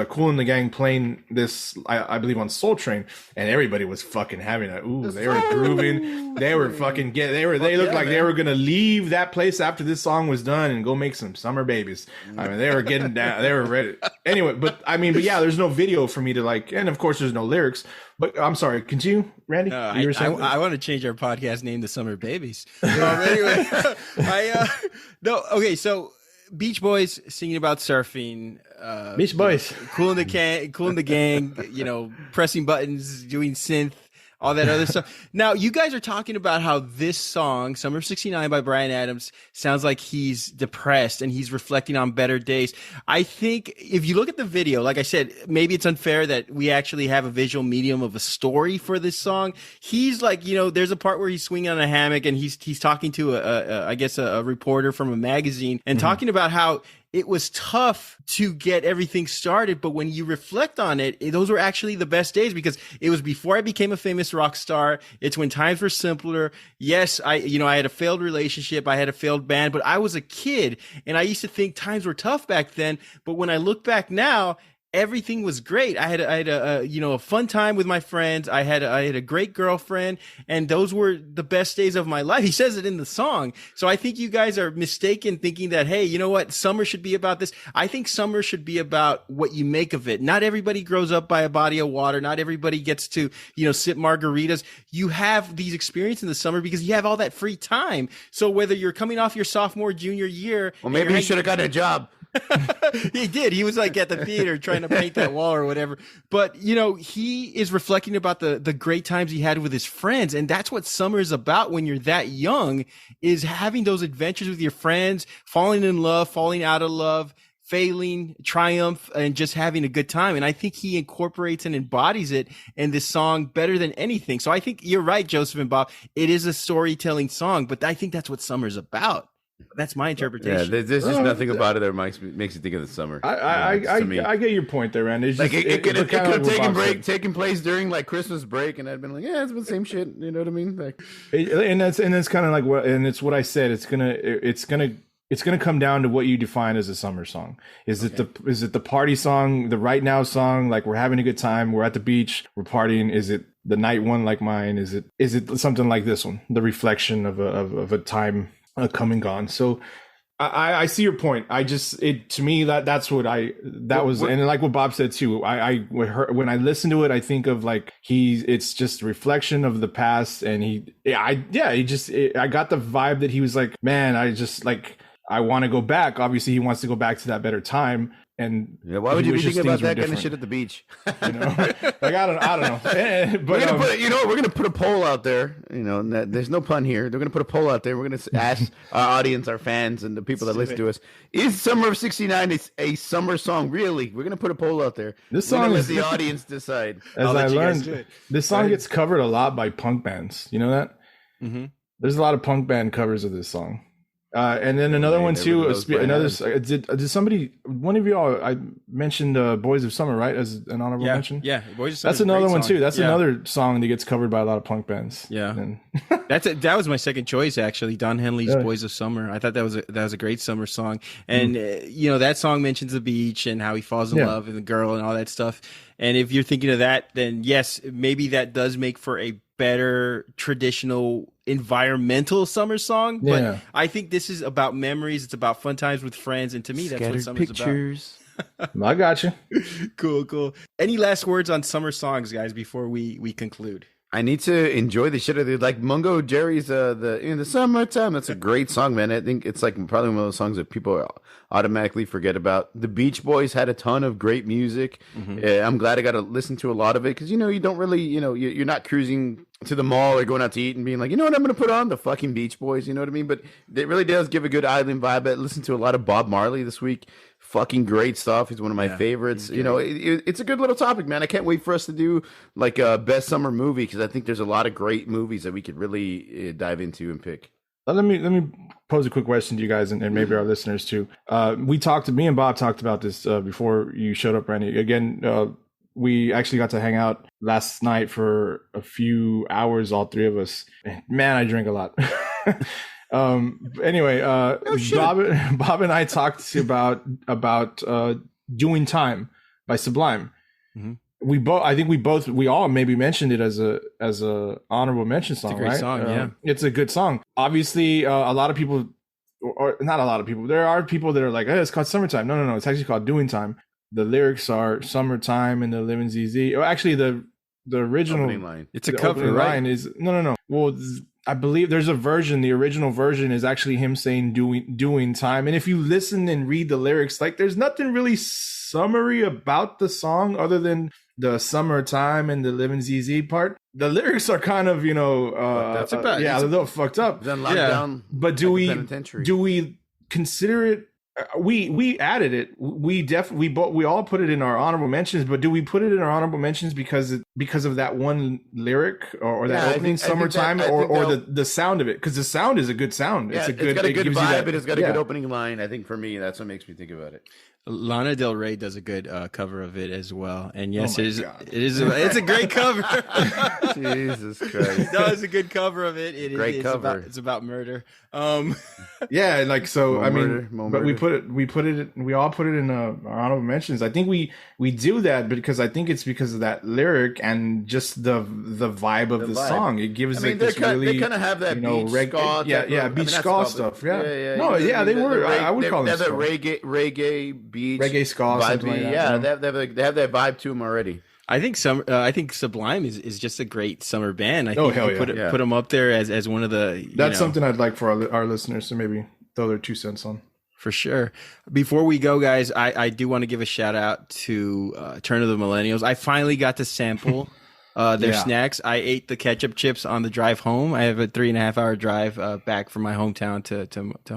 Kool and the Gang playing this, I believe, on Soul Train, and everybody was fucking having it. Ooh, they were grooving. They were fucking They looked like they were gonna leave that place after this song was done and go make some summer babies. I mean, they were getting down. They were ready. Anyway, but yeah, there's no video for me to like, and of course, there's no lyrics. But I'm sorry. Continue, Randy. I want to change our podcast name to Summer Babies. Anyway, okay. So Beach Boys singing about surfing. Beach Boys, Kool and the Gang. You know, pressing buttons, doing synth, all that other stuff. Now, you guys are talking about how this song, Summer of '69 by Bryan Adams, sounds like he's depressed and he's reflecting on better days. I think if you look at the video, like I said, maybe it's unfair that we actually have a visual medium of a story for this song. He's like, you know, there's a part where he's swinging on a hammock and he's talking to I guess a reporter from a magazine and talking about how it was tough to get everything started. But when you reflect on it, those were actually the best days because it was before I became a famous rock star. It's when times were simpler. Yes, I had a failed relationship. I had a failed band, but I was a kid and I used to think times were tough back then. But when I look back now, everything was great. I had a fun time with my friends. I had a great girlfriend, and those were the best days of my life. He says it in the song. So I think you guys are mistaken thinking that, hey, you know what? Summer should be about this. I think summer should be about what you make of it. Not everybody grows up by a body of water. Not everybody gets to, sip margaritas. You have these experiences in the summer because you have all that free time. So whether you're coming off your sophomore, junior year. Well, maybe you should have got a job. He did. He was like at the theater trying to paint that wall or whatever. But, he is reflecting about the great times he had with his friends. And that's what summer is about when you're that young, is having those adventures with your friends, falling in love, falling out of love, failing, triumph, and just having a good time. And I think he incorporates and embodies it in this song better than anything. So I think you're right, Joseph and Bob. It is a storytelling song, but I think that's what summer's about. That's my interpretation. Yeah, there's just nothing about it that makes you think of the summer. I get your point there, Randy. It's like just, it could have taken place during like Christmas break, and I'd been like, yeah, it's the same shit. You know what I mean? Like, and that's kind of like it's what I said. It's gonna come down to what you define as a summer song. Is it the party song, the right now song? Like we're having a good time, we're at the beach, we're partying. Is it the night one like mine? Is it something like this one, the reflection of a time come and gone? So I see your point. To me that's what and like what Bob said too. When I listen to it, I think of like it's just a reflection of the past, and I got the vibe that he was like, man, I want to go back. Obviously, he wants to go back to that better time. And why would you be thinking about that kind of shit at the beach? Like I don't know. But we're gonna put a poll out there. There's no pun here. They're gonna put a poll out there. We're gonna ask our audience, our fans, and the people that listen to us: is "Summer of '69" a summer song? Really? We're gonna put a poll out there. This song let the audience decide. As I learned, this song gets covered a lot by punk bands. You know that? Mm-hmm. There's a lot of punk band covers of this song. And then another one too. Did somebody? One of y'all? I mentioned "Boys of Summer," right, as an honorable mention. Yeah, Boys of Summer. That's another one too. That's another song that gets covered by a lot of punk bands. Yeah, that was my second choice actually. Don Henley's "Boys of Summer." I thought that was a great summer song, and that song mentions the beach and how he falls in love with the girl and all that stuff. And if you're thinking of that, then yes, maybe that does make for a better traditional environmental summer song. But I think this is about memories. It's about fun times with friends, and to me, that's what summer's pictures. About. I got you. Cool. Any last words on summer songs, guys, before we conclude? I need to enjoy the shit out of it. Like Mungo Jerry's in the summertime. That's a great song, man. I think it's like probably one of those songs that people automatically forget about. The Beach Boys had a ton of great music. Mm-hmm. I'm glad I got to listen to a lot of it because you don't really you're not cruising to the mall or going out to eat and being like, you know what, I'm going to put on the fucking Beach Boys. You know what I mean? But it really does give a good island vibe. I listened to a lot of Bob Marley this week. Fucking great stuff. He's one of my favorites. It's a good little topic, man. I can't wait for us to do like a best summer movie because I think there's a lot of great movies that we could really dive into and pick. Let me pose a quick question to you guys and maybe our listeners too. Me and Bob talked about this before you showed up, Randy. Again, we actually got to hang out last night for a few hours, all three of us. Man, I drink a lot. Anyway, Bob and I talked about "Doing Time" by Sublime. Mm-hmm. We all maybe mentioned it as a honorable mention song. It's a great song, it's a good song. Obviously, a lot of people, or not a lot of people, there are people that are like, "Hey, it's called Summertime." No, it's actually called "Doing Time." The lyrics are "Summertime" and the Living ZZ. Or actually, the original line. It's a cover, right? Line is no. Well, I believe there's a version. The original version is actually him saying doing time. And if you listen and read the lyrics, like there's nothing really summery about the song other than the summertime and the Living ZZ part. The lyrics are kind of, that's about a little fucked up. But do we consider it? We added it. We all put it in our honorable mentions, but do we put it in our honorable mentions because because of that one lyric or that opening "Summertime" or the sound of it, because the sound is a good sound. Yeah, it's got a good vibe, and it's got a good opening line. I think for me, that's what makes me think about it. Lana Del Rey does a good cover of it as well, and yes, it's a great cover. Jesus Christ, no, it's a good cover of it. Great cover. It's about murder. Yeah, like so. I mean, but we all put it in our honorable mentions. I think we do that because I think it's because of that lyric and just the vibe of the song. It gives they kind of have that beach ska, beach ska stuff. Yeah, they were. I would call it reggae. Beach, reggae ska, vibe, like that, yeah, they have that vibe to them already. I think Sublime is just a great summer band. I think put them up there as one of the. That's something I'd like for our listeners to maybe throw their 2 cents on. For sure. Before we go, guys, I do want to give a shout out to Turn of the Millennials. I finally got to sample their snacks. I ate the ketchup chips on the drive home. I have a 3.5 hour drive back from my hometown to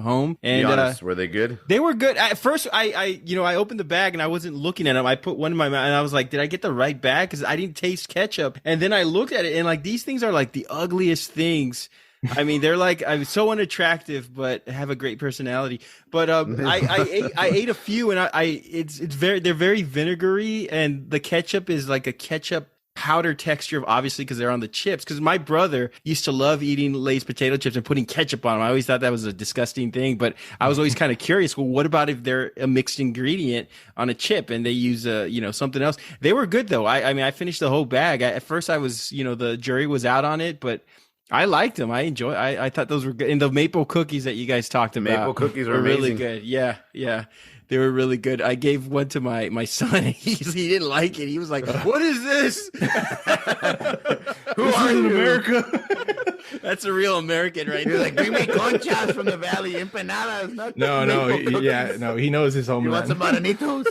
home. And be honest, were they good? They were good. At first, I opened the bag and I wasn't looking at them. I put one in my mouth and I was like, did I get the right bag? Because I didn't taste ketchup. And then I looked at it and like these things are like the ugliest things. I mean, they're like, I'm so unattractive, but have a great personality. But I ate a few and they're very vinegary, and the ketchup is like a ketchup powder texture, obviously, because they're on the chips. Because my brother used to love eating Lay's potato chips and putting ketchup on them. I always thought that was a disgusting thing, but I was always kind of curious. Well, what about if they're a mixed ingredient on a chip and they use something else? They were good though. I mean, I finished the whole bag. At first, I was the jury was out on it, but I liked them. I thought those were good. And the maple cookies that you guys talked about, maple cookies were really good. Yeah. They were really good. I gave one to my son. He didn't like it. He was like, "What is this? Who are you, America?" That's a real American right there. Like, we make conchas from the valley, empanadas. No. He knows his homeland. You want some maranitos?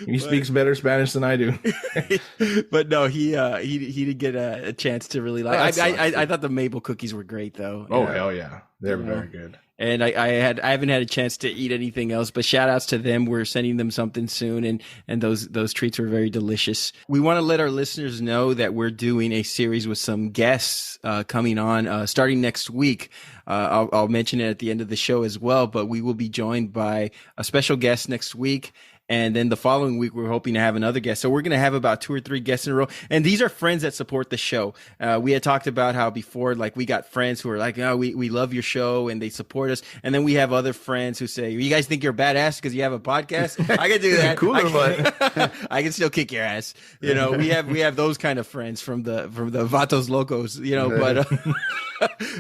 He speaks better Spanish than I do. But no, he didn't get a chance to really like. I thought the maple cookies were great though. Oh hell yeah, they're very good. And I haven't had a chance to eat anything else, but shout outs to them. We're sending them something soon, and those treats were very delicious. We want to let our listeners know that we're doing a series with some guests coming on starting next week. I'll mention it at the end of the show as well, but we will be joined by a special guest next week. And then the following week, we're hoping to have another guest. So we're going to have about 2 or 3 guests in a row. And these are friends that support the show. We had talked about how before, like, we got friends who are like, oh, we love your show and they support us. And then we have other friends who say, you guys think you're badass because you have a podcast? I can do that. I can still kick your ass. We have those kind of friends from the Vatos Locos,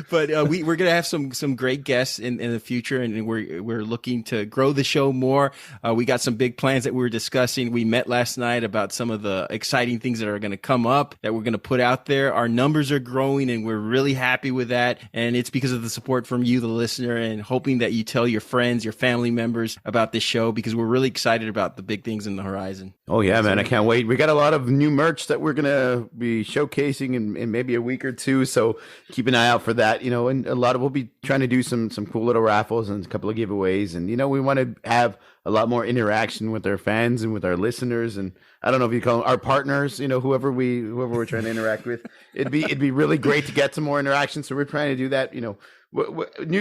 but we're going to have some great guests in the future. And we're looking to grow the show more. We got some big plans that we were discussing. We met last night about some of the exciting things that are going to come up that we're going to put out there. Our numbers are growing and we're really happy with that. And it's because of the support from you, the listener, and hoping that you tell your friends, your family members about this show, because we're really excited about the big things in the horizon. Oh yeah, man. I can't wait. We got a lot of new merch that we're going to be showcasing in maybe a week or two. So keep an eye out for that, and we'll be trying to do some cool little raffles and a couple of giveaways. And, we want to have a lot more interaction with our fans and with our listeners, and I don't know if you call them our partners, whoever we're trying to interact with. It'd be really great to get some more interaction. So we're trying to do that. New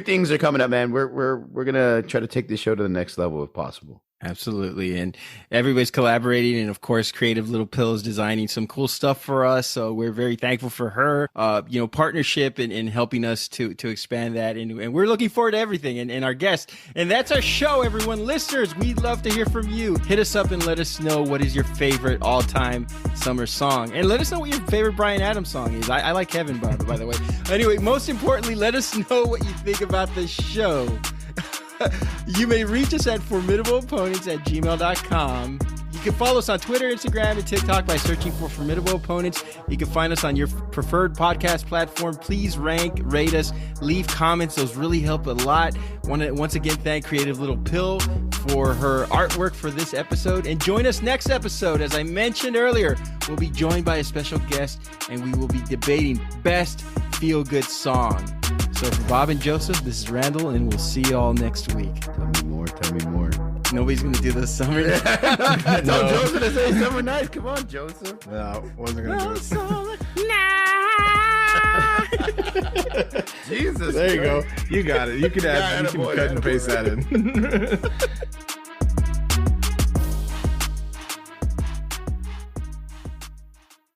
things are coming up, man. We're gonna try to take this show to the next level if possible. Absolutely. And everybody's collaborating. And of course, Creative Little Pill is designing some cool stuff for us. So we're very thankful for her, partnership and helping us to expand that. And we're looking forward to everything and our guests. And that's our show, everyone. Listeners, we'd love to hear from you. Hit us up and let us know what is your favorite all-time summer song. And let us know what your favorite Bryan Adams song is. I like Heaven, by the way. Anyway, most importantly, let us know what you think about the show. You may reach us at formidableopponents@gmail.com. You can follow us on Twitter, Instagram, and TikTok by searching for Formidable Opponents. You can find us on your preferred podcast platform. Please rate us, leave comments. Those really help a lot. Want to once again thank Creative Little Pill for her artwork for this episode. And join us next episode. As I mentioned earlier, we'll be joined by a special guest, and we will be debating best feel-good song. So for Bob and Joseph, this is Randall, and we'll see you all next week. Tell me more. Nobody's gonna do the summer. I told Joseph to say summer nights. Come on, Joseph. No, wasn't gonna do it. Jesus. There you go. You got it. You can add. You can cut and paste that in.